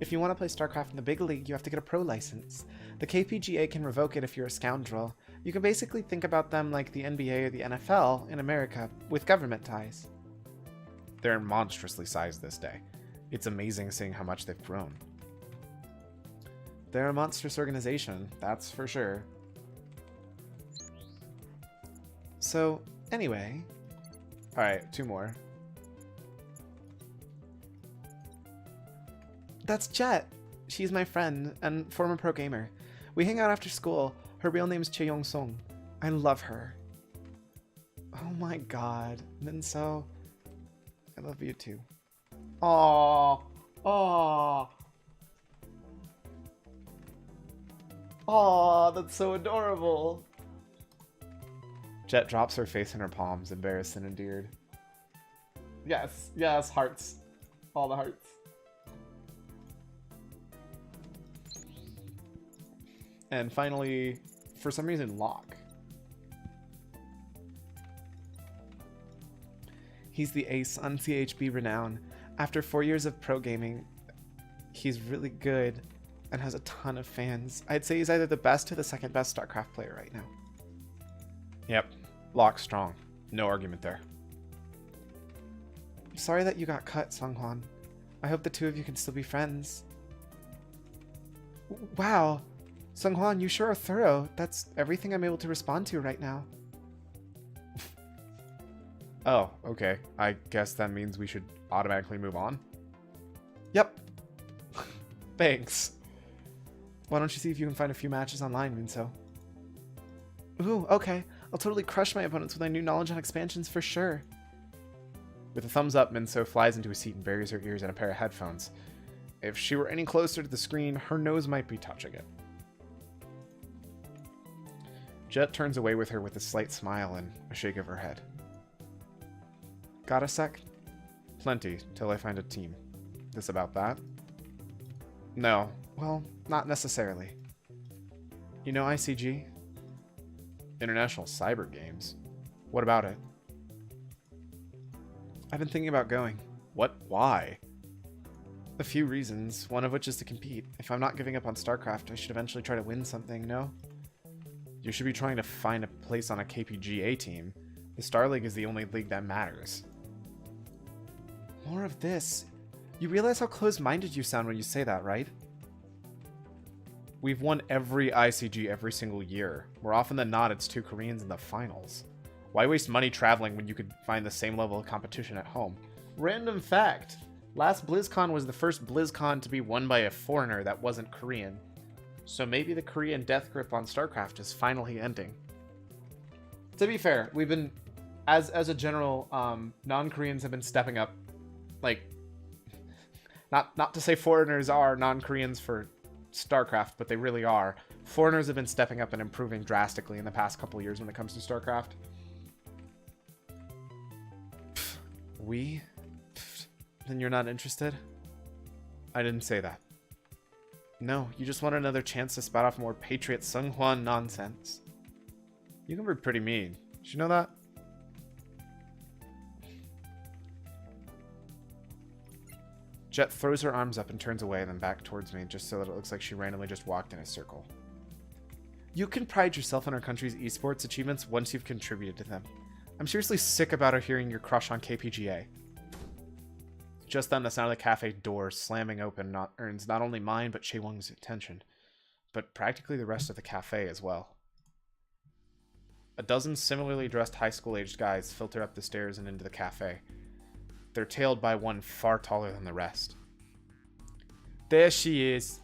If you want to play StarCraft in the big league, you have to get a pro license. The KPGA can revoke it if you're a scoundrel. You can basically think about them like the NBA or the NFL in America, with government ties. They're monstrously sized this day. It's amazing seeing how much they've grown. They're a monstrous organization, that's for sure. So, anyway. Alright, 2 more. That's Jet. She's my friend and former pro gamer. We hang out after school. Her real name's Chae-Young Song. I love her. Oh my god. Minseo. I love you too. Aww. Aww. Aww, that's so adorable. Jet drops her face in her palms, embarrassed and endeared. Yes, yes, hearts. All the hearts. And finally, for some reason, Locke. He's the ace on CHB renown. After 4 years of pro gaming, he's really good and has a ton of fans. I'd say he's either the best or the second best StarCraft player right now. Yep, Locke's strong. No argument there. Sorry that you got cut, Songhwan. I hope the two of you can still be friends. Wow. Songhwan, you sure are thorough. That's everything I'm able to respond to right now. Oh, okay. I guess that means we should automatically move on? Yep. Thanks. Why don't you see if you can find a few matches online, Minseo? Ooh, okay. I'll totally crush my opponents with my new knowledge on expansions for sure. With a thumbs up, Minseo flies into a seat and buries her ears in a pair of headphones. If she were any closer to the screen, her nose might be touching it. Jet turns away with her with a slight smile and a shake of her head. Got a sec? Plenty, till I find a team. This about that? No. Well, not necessarily. You know ICG? International Cyber Games. What about it? I've been thinking about going. What? Why? A few reasons, one of which is to compete. If I'm not giving up on StarCraft, I should eventually try to win something, no? You should be trying to find a place on a KPGA team. The Star League is the only league that matters. More of this. You realize how close-minded you sound when you say that, right? We've won every ICG every single year. More often than not, it's 2 Koreans in the finals. Why waste money traveling when you could find the same level of competition at home? Random fact. Last BlizzCon was the first BlizzCon to be won by a foreigner that wasn't Korean. So maybe the Korean death grip on StarCraft is finally ending. To be fair, we've been, as a general, non-Koreans have been stepping up. Like, not to say foreigners are non-Koreans for Starcraft, but they really are. Foreigners have been stepping up and improving drastically in the past couple of years when it comes to Starcraft. We? Then you're not interested? I didn't say that. No, you just want another chance to spout off more Patriot Sunghwan nonsense. You can be pretty mean. Did you know that? Jet throws her arms up and turns away, then back towards me, just so that it looks like she randomly just walked in a circle. You can pride yourself on our country's esports achievements once you've contributed to them. I'm seriously sick about hearing your crush on KPGA. Just then, the sound of the cafe door slamming open earns not only mine, but Chaewong's attention, but practically the rest of the cafe as well. A dozen similarly dressed high school-aged guys filter up the stairs and into the cafe. They're tailed by one far taller than the rest. There she is.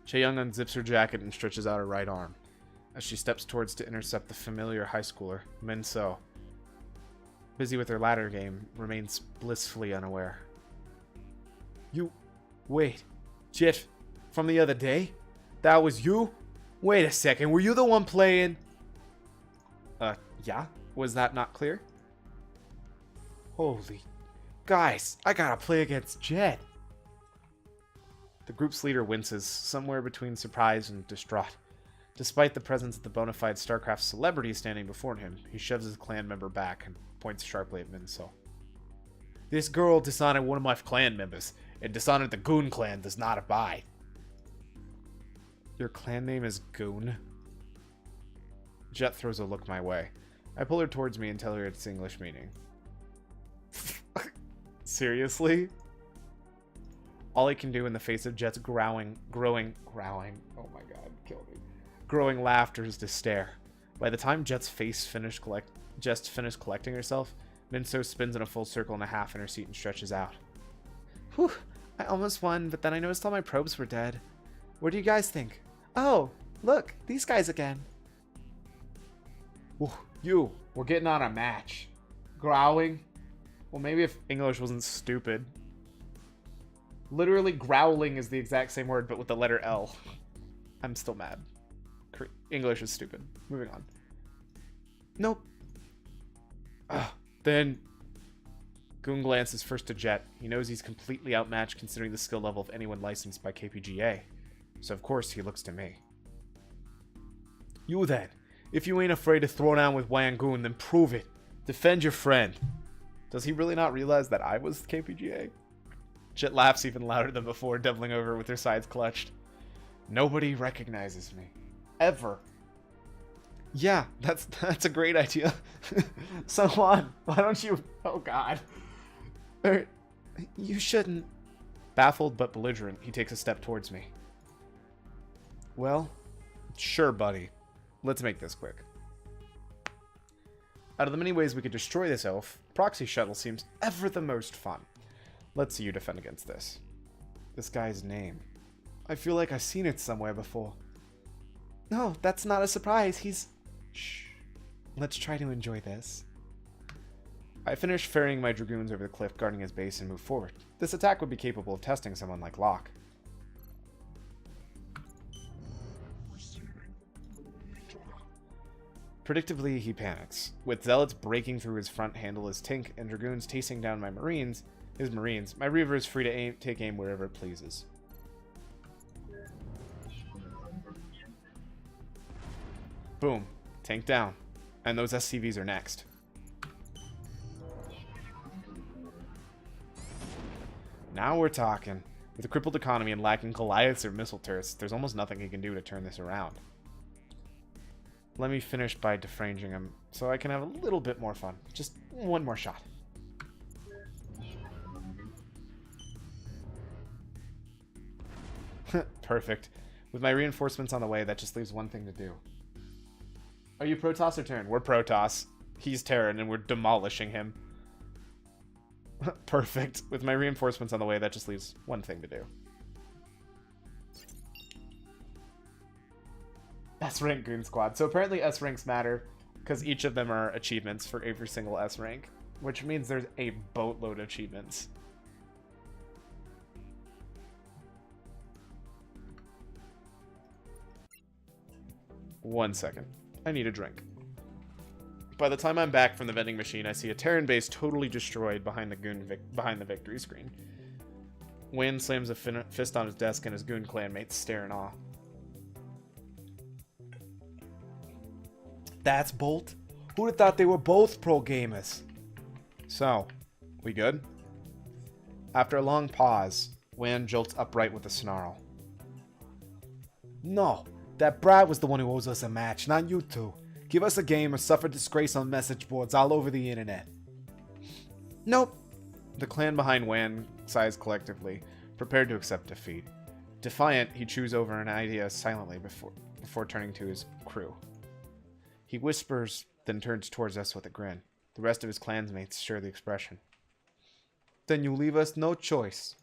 Chaeyoung unzips her jacket and stretches out her right arm as she steps towards to intercept the familiar high schooler, Minseo. Busy with her ladder game, remains blissfully unaware. You... Wait. Jet, from the other day? That was you? Wait a second, were you the one playing? Yeah? Was that not clear? Holy... Guys, I gotta play against Jet. The group's leader winces, somewhere between surprise and distraught. Despite the presence of the bona fide Starcraft celebrity standing before him, he shoves his clan member back and points sharply at Minseo. This girl dishonored one of my clan members, and dishonored the Goon clan does not abide. Your clan name is Goon? Jet throws a look my way. I pull her towards me and tell her its English meaning. Seriously? All I can do in the face of Jet's growing, oh my god, kill me. Growing laughter is to stare. By the time Jet's face finished collecting herself, Minseo spins in a full circle and a half in her seat and stretches out. Whew, I almost won, but then I noticed all my probes were dead. What do you guys think? Oh, look, these guys again. Whew, we're getting on a match. Growling? Well, maybe if English wasn't stupid. Literally, growling is the exact same word, but with the letter L. I'm still mad. English is stupid. Moving on. Nope. Then... Goon glances first to Jet. He knows he's completely outmatched considering the skill level of anyone licensed by KPGA. So of course he looks to me. You then. If you ain't afraid to throw down with Wang Goon, then prove it. Defend your friend. Does he really not realize that I was KPGA? Jet laughs even louder than before, doubling over with her sides clutched. Nobody recognizes me. Ever. Yeah, that's a great idea. So on. Why don't you... Oh, God. You shouldn't... Baffled but belligerent, he takes a step towards me. Well, sure, buddy. Let's make this quick. Out of the many ways we could destroy this elf, proxy shuttle seems ever the most fun. Let's see you defend against this. This guy's name. I feel like I've seen it somewhere before. No, that's not a surprise. He's... Shh. Let's try to enjoy this. I finish ferrying my dragoons over the cliff, guarding his base, and move forward. This attack would be capable of testing someone like Locke. Predictably, he panics. With zealots breaking through his front handle his tink and dragoons chasing down my marines, my Reaver is free to take aim wherever it pleases. Boom. Tank down. And those SCVs are next. Now we're talking. With a crippled economy and lacking Goliaths or missile turrets, there's almost nothing he can do to turn this around. Let me finish by defranging him, so I can have a little bit more fun. Just one more shot. Perfect. With my reinforcements on the way, that just leaves one thing to do. Are you Protoss or Terran? We're Protoss. He's Terran, and we're demolishing him. Perfect. With my reinforcements on the way, that just leaves one thing to do. S rank Goon Squad. So apparently S ranks matter because each of them are achievements for every single S rank, which means there's a boatload of achievements. One second. I need a drink. By the time I'm back from the vending machine, I see a Terran base totally destroyed behind the victory screen. Wynn slams a fist on his desk and his Goon clanmates stare in awe. That's Bolt? Who'd have thought they were both pro gamers? So, we good? After a long pause, Wynn jolts upright with a snarl. No, that Brad was the one who owes us a match, not you two. Give us a game or suffer disgrace on message boards all over the internet. Nope. The clan behind Wan sighs collectively, prepared to accept defeat. Defiant, he chews over an idea silently before turning to his crew. He whispers, then turns towards us with a grin. The rest of his clansmates share the expression. Then you leave us no choice.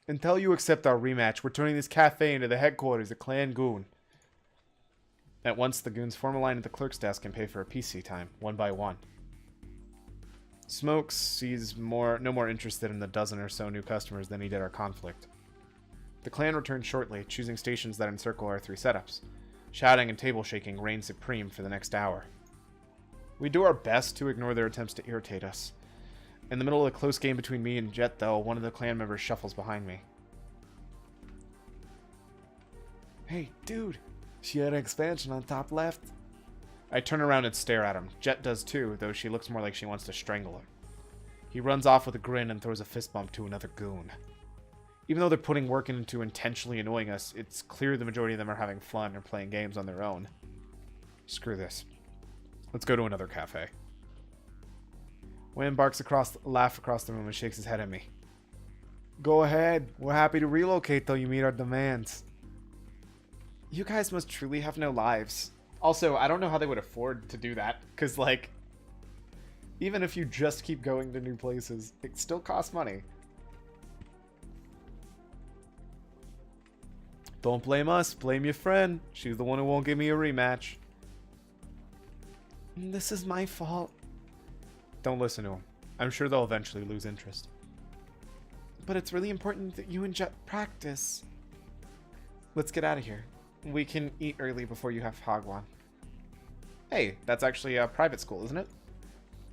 Until you accept our rematch, we're turning this cafe into the headquarters of Clan Goon. At once, the goons form a line at the clerk's desk and pay for a PC time, one by one. Smokes sees no more interested in the dozen or so new customers than he did our conflict. The clan returns shortly, choosing stations that encircle our three setups. Shouting and table shaking reign supreme for the next hour. We do our best to ignore their attempts to irritate us. In the middle of a close game between me and Jet, though, one of the clan members shuffles behind me. Hey, dude! She had an expansion on top left. I turn around and stare at him. Jet does too, though she looks more like she wants to strangle her. He runs off with a grin and throws a fist bump to another goon. Even though they're putting work into intentionally annoying us, it's clear the majority of them are having fun or playing games on their own. Screw this. Let's go to another cafe. Wayne barks laugh across the room and shakes his head at me. Go ahead. We're happy to relocate till you meet our demands. You guys must truly have no lives. Also, I don't know how they would afford to do that, because, like, even if you just keep going to new places, it still costs money. Don't blame us, blame your friend. She's the one who won't give me a rematch. This is my fault. Don't listen to him. I'm sure they'll eventually lose interest. But it's really important that you and Jet practice. Let's get out of here. We can eat early before you have Hagwon. Hey, that's actually a private school, isn't it?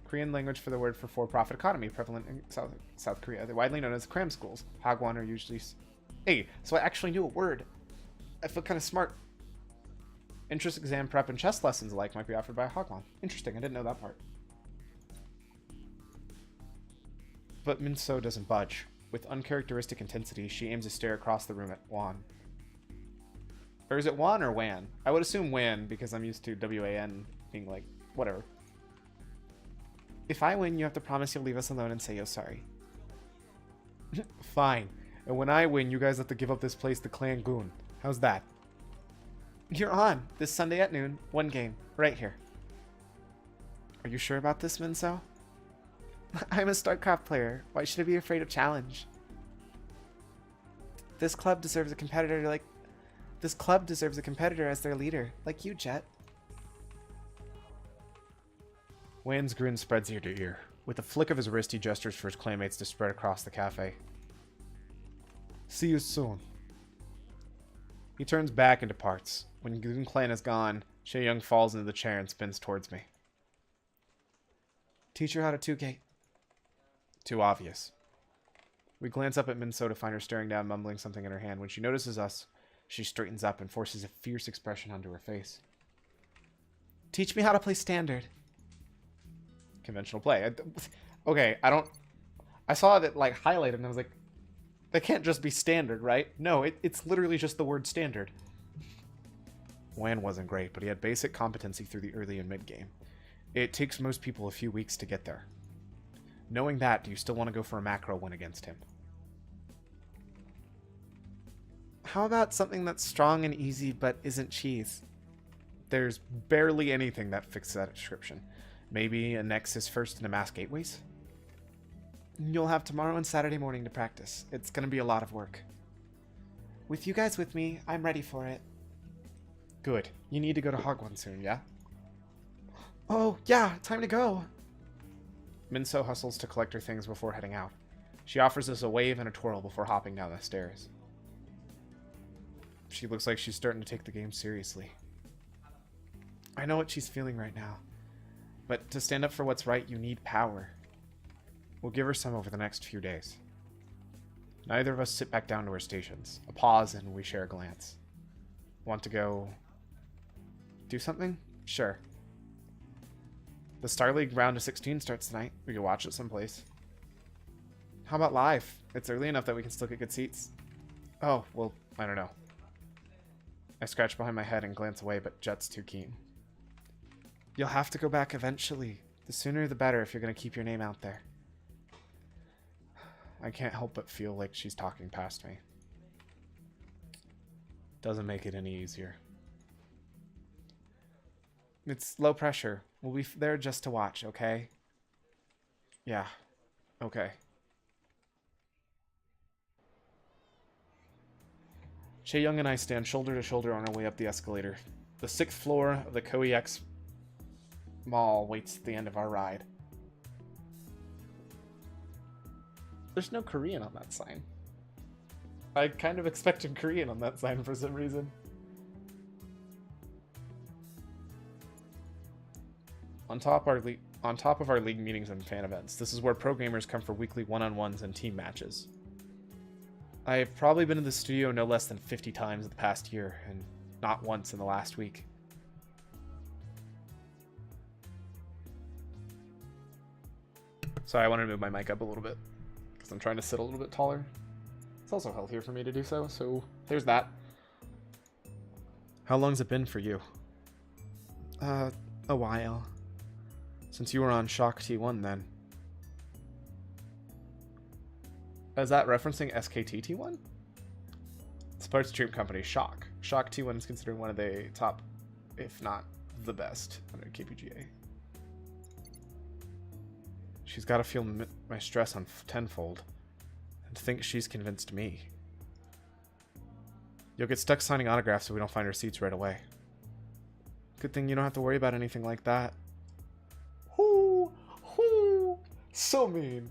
Korean language for the word for-profit economy, prevalent in South Korea. They're widely known as cram schools. Hagwon are usually... Hey, so I actually knew a word. I feel kind of smart. Entrance exam prep and chess lessons alike might be offered by Hagwon. Interesting, I didn't know that part. But Minseo doesn't budge. With uncharacteristic intensity, she aims to stare across the room at Wan. Or is it Wan or Wan? I would assume Wan, because I'm used to W-A-N being like, whatever. If I win, you have to promise you'll leave us alone and say you're sorry. Fine. And when I win, you guys have to give up this place to Clan Goon. How's that? You're on. This Sunday at noon. One game. Right here. Are you sure about this, Minseo? I'm a Starcraft player. Why should I be afraid of challenge? This club deserves a competitor as their leader, like you, Jet. Wan's grin spreads ear to ear. With a flick of his wrist, he gestures for his clanmates to spread across the cafe. See you soon. He turns back and departs. When Goon Clan is gone, Shay Young falls into the chair and spins towards me. Teach her how to two-gate. Too obvious. We glance up at Minseo to find her staring down, mumbling something in her hand. When she notices us, she straightens up and forces a fierce expression onto her face. Teach me how to play standard. Conventional play. Okay, I saw that, like, highlighted, and I was like, that can't just be standard, right? No, it's literally just the word standard. Wan wasn't great, but he had basic competency through the early and mid game. It takes most people a few weeks to get there. Knowing that, do you still want to go for a macro win against him? How about something that's strong and easy but isn't cheese? There's barely anything that fits that description. Maybe a Nexus first and a Mass Gateways? You'll have tomorrow and Saturday morning to practice. It's going to be a lot of work. With you guys with me, I'm ready for it. Good. You need to go to Hogwarts soon, yeah? Oh, yeah, time to go. Minseo hustles to collect her things before heading out. She offers us a wave and a twirl before hopping down the stairs. She looks like she's starting to take the game seriously. I know what she's feeling right now. But to stand up for what's right, you need power. We'll give her some over the next few days. Neither of us sit back down to our stations. A pause and we share a glance. Want to go do something? Sure. The Star League round of 16 starts tonight. We can watch it someplace. How about live? It's early enough that we can still get good seats. Oh, well, I don't know. I scratch behind my head and glance away, but Jet's too keen. You'll have to go back eventually. The sooner the better if you're going to keep your name out there. I can't help but feel like she's talking past me. Doesn't make it any easier. It's low pressure. We'll be there just to watch, okay? Yeah. Okay. Chaeyoung and I stand shoulder to shoulder on our way up the escalator. The 6th floor of the Codex Mall waits at the end of our ride. There's no Korean on that sign. I kind of expected Korean on that sign for some reason. On top of our league meetings and fan events, this is where pro gamers come for weekly one-on-ones and team matches. I have probably been in the studio no less than 50 times in the past year, and not once in the last week. Sorry, I wanted to move my mic up a little bit, because I'm trying to sit a little bit taller. It's also healthier for me to do so, so there's that. How long's it been for you? A while. Since you were on Shock T1 then. Is that referencing SKT T1? Sports Dream Company, Shock. Shock T1 is considered one of the top, if not the best, under KPGA. She's got to feel my stress on tenfold. And to think she's convinced me. You'll get stuck signing autographs so we don't find our seats right away. Good thing you don't have to worry about anything like that. So mean.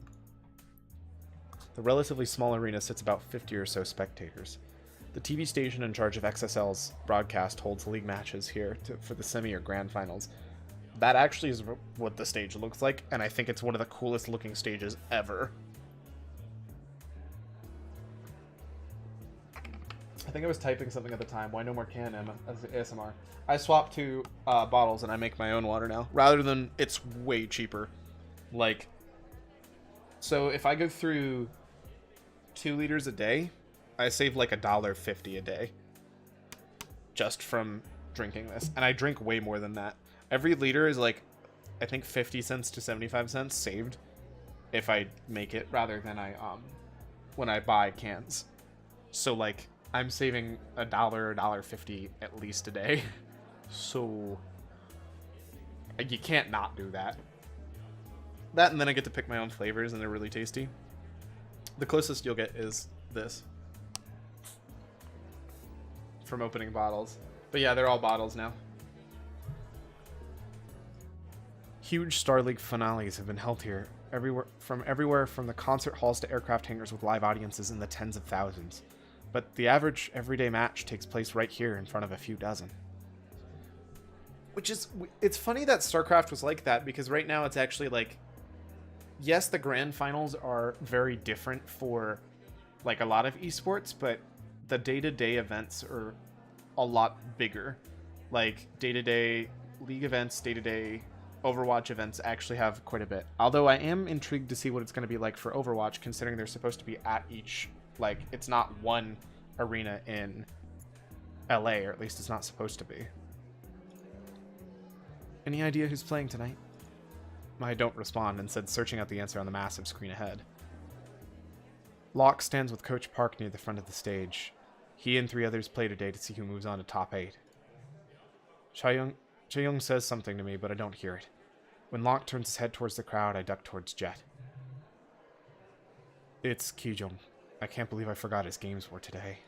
The relatively small arena sits about 50 or so spectators. The TV station in charge of XSL's broadcast holds league matches here for the semi or grand finals. That actually is what the stage looks like, and I think it's one of the coolest looking stages ever. I think I was typing something at the time. Why no more can as ASMR? I swapped to bottles and I make my own water now. Rather than it's way cheaper. Like, so if I go through 2 liters a day, I save like $1.50 a day just from drinking this. And I drink way more than that. Every liter is like, I think 50 cents to 75 cents saved if I make it rather than when I buy cans. So like, I'm saving $1, $1.50 at least a day. So you can't not do that. That, and then I get to pick my own flavors, and they're really tasty. The closest you'll get is this. From opening bottles. But yeah, they're all bottles now. Huge Star League finales have been held here, everywhere from the concert halls to aircraft hangars with live audiences in the tens of thousands. But the average everyday match takes place right here in front of a few dozen. Which is, it's funny that Starcraft was like that, because right now it's actually like, yes, the grand finals are very different for like a lot of esports, but the day-to-day events are a lot bigger. Like day-to-day league events, day-to-day Overwatch events actually have quite a bit. Although I am intrigued to see what it's going to be like for Overwatch, considering they're supposed to be at each, like, it's not one arena in LA, or at least it's not supposed to be. Any idea who's playing tonight? I don't respond, instead searching out the answer on the massive screen ahead. Locke stands with Coach Park near the front of the stage. He and 3 others play today to see who moves on to top 8. Chaeyoung says something to me, but I don't hear it. When Locke turns his head towards the crowd, I duck towards Jet. It's Kijong. I can't believe I forgot his games were today.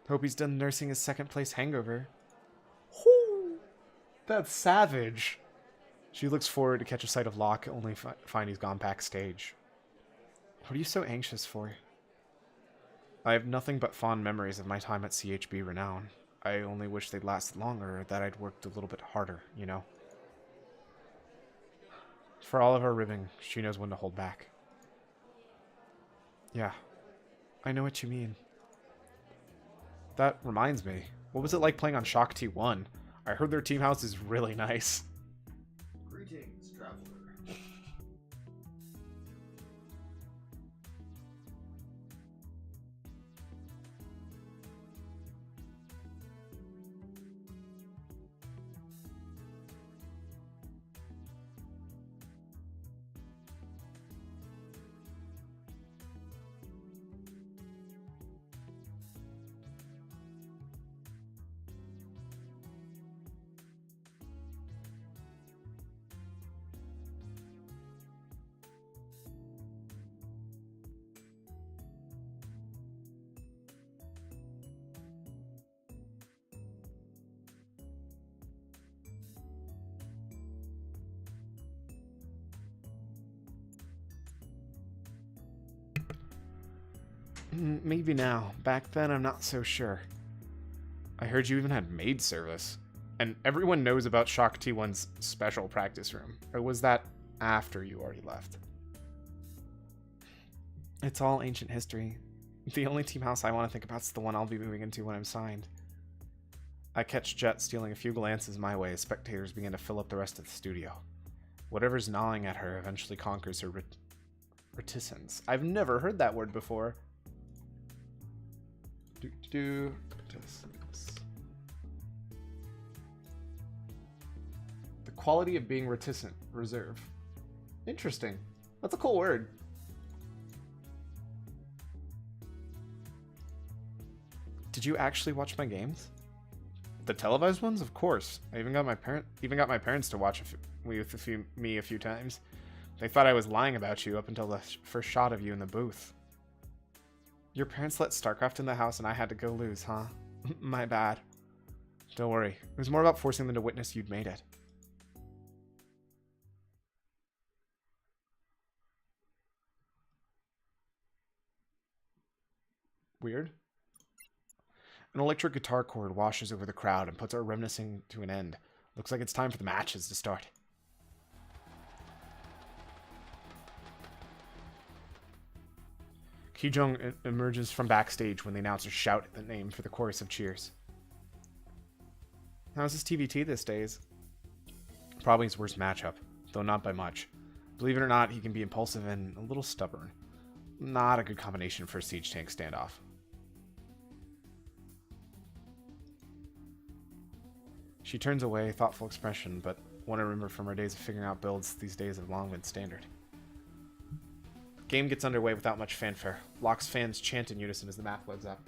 Hope he's done nursing his second place hangover. Whoo! That's savage. She looks forward to catch a sight of Locke, only find he's gone backstage. What are you so anxious for? I have nothing but fond memories of my time at CHB Renown. I only wish they'd lasted longer, or that I'd worked a little bit harder, you know? For all of her ribbing, she knows when to hold back. Yeah, I know what you mean. That reminds me, what was it like playing on Shock T1? I heard their team house is really nice. Greetings, traveler. Maybe now. Back then, I'm not so sure. I heard you even had maid service. And everyone knows about Shock T1's special practice room. Or was that after you already left? It's all ancient history. The only team house I want to think about is the one I'll be moving into when I'm signed. I catch Jet stealing a few glances my way as spectators begin to fill up the rest of the studio. Whatever's gnawing at her eventually conquers her reticence. I've never heard that word before. Reticence. The quality of being reticent. Reserve. Interesting. That's a cool word. Did you actually watch my games? The televised ones, of course. I even got my parents to watch me a few times. They thought I was lying about you up until the first shot of you in the booth. Your parents let Starcraft in the house and I had to go lose, huh? My bad. Don't worry. It was more about forcing them to witness you'd made it. Weird. An electric guitar chord washes over the crowd and puts our reminiscing to an end. Looks like it's time for the matches to start. Kijong emerges from backstage when the announcers shout the name for the chorus of cheers. How's his TVT these days? Probably his worst matchup, though not by much. Believe it or not, he can be impulsive and a little stubborn. Not a good combination for a siege tank standoff. She turns away, thoughtful expression, but one I remember from her days of figuring out builds these days have long been standard. Game gets underway without much fanfare. Locke's fans chant in unison as the map loads up.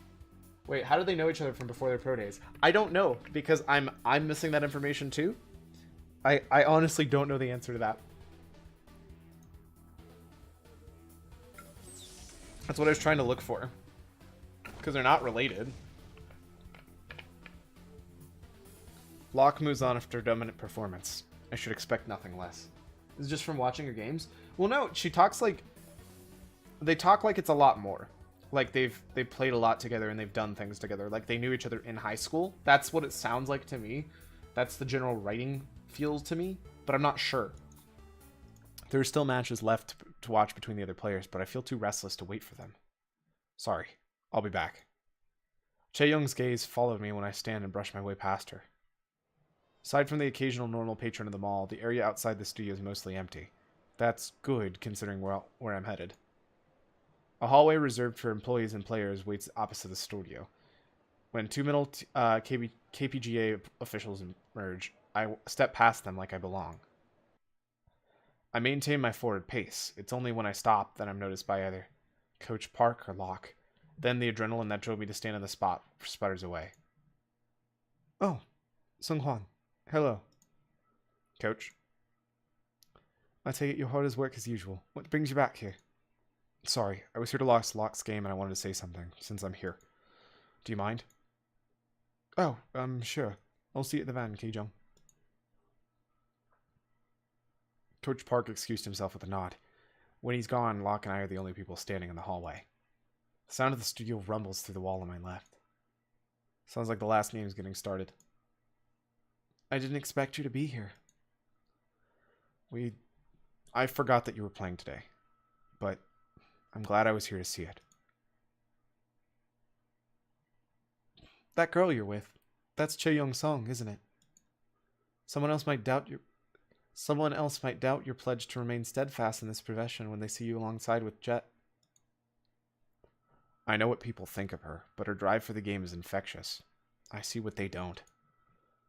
Wait, how do they know each other from before their pro days? I don't know, because I'm missing that information too. I honestly don't know the answer to that. That's what I was trying to look for. Because they're not related. Locke moves on after a dominant performance. I should expect nothing less. Is it just from watching her games? Well, no, she talks like... They talk like it's a lot more. Like they've played a lot together and they've done things together. Like they knew each other in high school. That's what it sounds like to me. That's the general writing feels to me. But I'm not sure. There are still matches left to watch between the other players, but I feel too restless to wait for them. Sorry. I'll be back. Chae-young's gaze followed me when I stand and brush my way past her. Aside from the occasional normal patron of the mall, the area outside the studio is mostly empty. That's good, considering where I'm headed. A hallway reserved for employees and players waits opposite the studio. When two middle KPGA officials emerge, I step past them like I belong. I maintain my forward pace. It's only when I stop that I'm noticed by either Coach Park or Locke. Then the adrenaline that drove me to stand on the spot sputters away. Oh, Sung-hwan. Hello. Coach. I take it you're hard as work as usual. What brings you back here? Sorry, I was here to watch Locke's game and I wanted to say something, since I'm here. Do you mind? Oh, sure. I'll see you at the van, Ki-jung. Coach Park excused himself with a nod. When he's gone, Locke and I are the only people standing in the hallway. The sound of the studio rumbles through the wall on my left. Sounds like the last game's getting started. I didn't expect you to be here. I forgot that you were playing today, but I'm glad I was here to see it. That girl you're with, that's Chae-young Song, isn't it? Someone else might doubt your pledge to remain steadfast in this profession when they see you alongside with Jet. I know what people think of her, but her drive for the game is infectious. I see what they don't.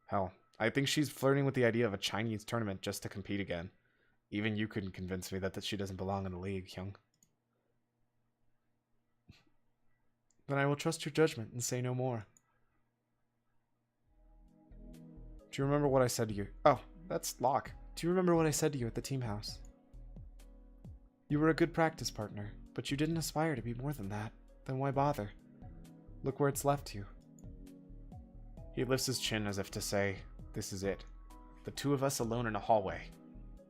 Hell, I think she's flirting with the idea of a Chinese tournament just to compete again. Even you couldn't convince me that she doesn't belong in the league, Hyung. Then I will trust your judgment and say no more. Do you remember what I said to you? Oh, that's Locke. Do you remember what I said to you at the team house? You were a good practice partner, but you didn't aspire to be more than that. Then why bother? Look where it's left you. He lifts his chin as if to say, this is it. The two of us alone in a hallway,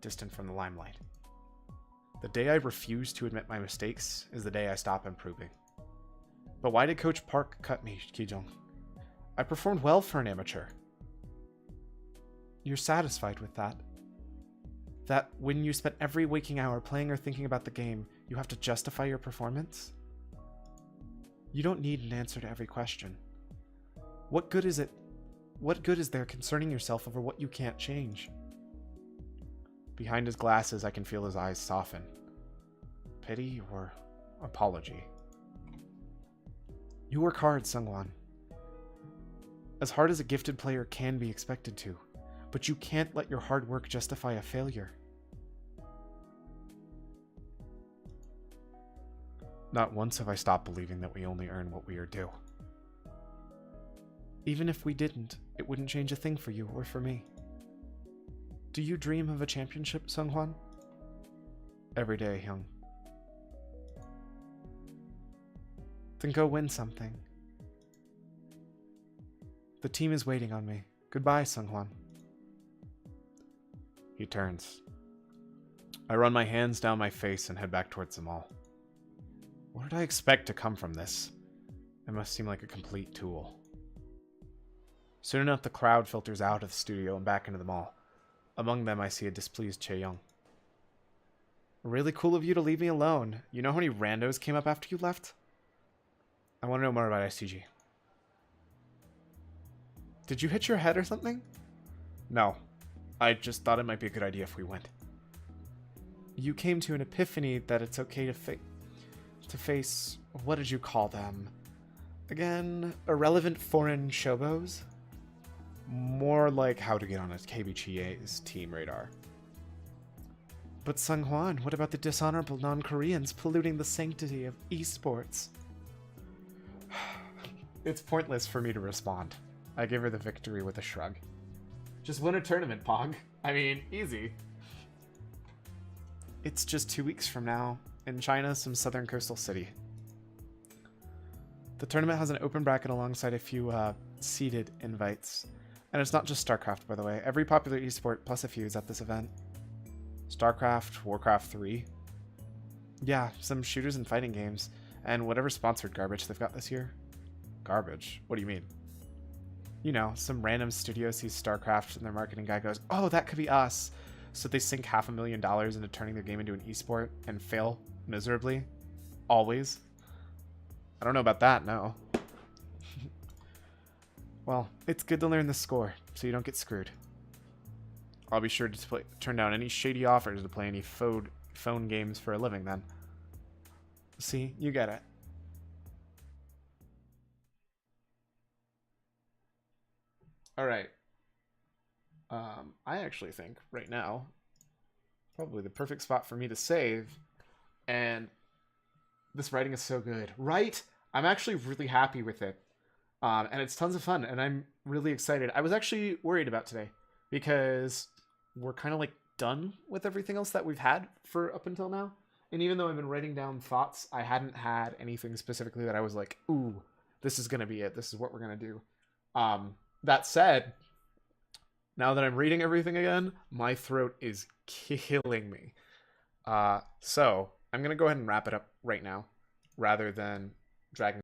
distant from the limelight. The day I refuse to admit my mistakes is the day I stop improving. But why did Coach Park cut me, Ki-jung? I performed well for an amateur. You're satisfied with that? That when you spent every waking hour playing or thinking about the game, you have to justify your performance? You don't need an answer to every question. What good is it? What good is there concerning yourself over what you can't change? Behind his glasses, I can feel his eyes soften. Pity or apology? You work hard, Sungwon. As hard as a gifted player can be expected to, but you can't let your hard work justify a failure. Not once have I stopped believing that we only earn what we are due. Even if we didn't, it wouldn't change a thing for you or for me. Do you dream of a championship, Sunghwan? Every day, Hyung. Then go win something. The team is waiting on me. Goodbye, Sunghwan. He turns. I run my hands down my face and head back towards the mall. What did I expect to come from this? It must seem like a complete tool. Soon enough, the crowd filters out of the studio and back into the mall. Among them, I see a displeased Chae-young. Really cool of you to leave me alone. You know how many randos came up after you left? I want to know more about ICG. Did you hit your head or something? No. I just thought it might be a good idea if we went. You came to an epiphany that it's okay to face, what did you call them? Again, irrelevant foreign shobos? More like how to get on a KBGA's team radar. But Sunghwan, what about the dishonorable non-Koreans polluting the sanctity of esports? It's pointless for me to respond. I give her the victory with a shrug. Just win a tournament, Pog. I mean, easy. It's just 2 weeks from now, in China, some southern coastal city. The tournament has an open bracket alongside a few seeded invites. And it's not just Starcraft, by the way. Every popular esport plus a few is at this event. Starcraft, Warcraft 3. Yeah, some shooters and fighting games. And whatever sponsored garbage they've got this year. Garbage? What do you mean? You know, some random studio sees Starcraft and their marketing guy goes, oh, that could be us. So they sink $500,000 into turning their game into an esport and fail miserably. Always. I don't know about that, no. Well, it's good to learn the score, so you don't get screwed. I'll be sure to turn down any shady offers to play any phone games for a living then. See, you get it. Alright. I actually think, right now, probably the perfect spot for me to save, and this writing is so good. Right? I'm actually really happy with it. And it's tons of fun, and I'm really excited. I was actually worried about today, because we're kind of like done with everything else that we've had for up until now. And even though I've been writing down thoughts, I hadn't had anything specifically that I was like, ooh, this is going to be it. This is what we're going to do. That said, now that I'm reading everything again, my throat is killing me. So I'm gonna go ahead and wrap it up right now, rather than dragging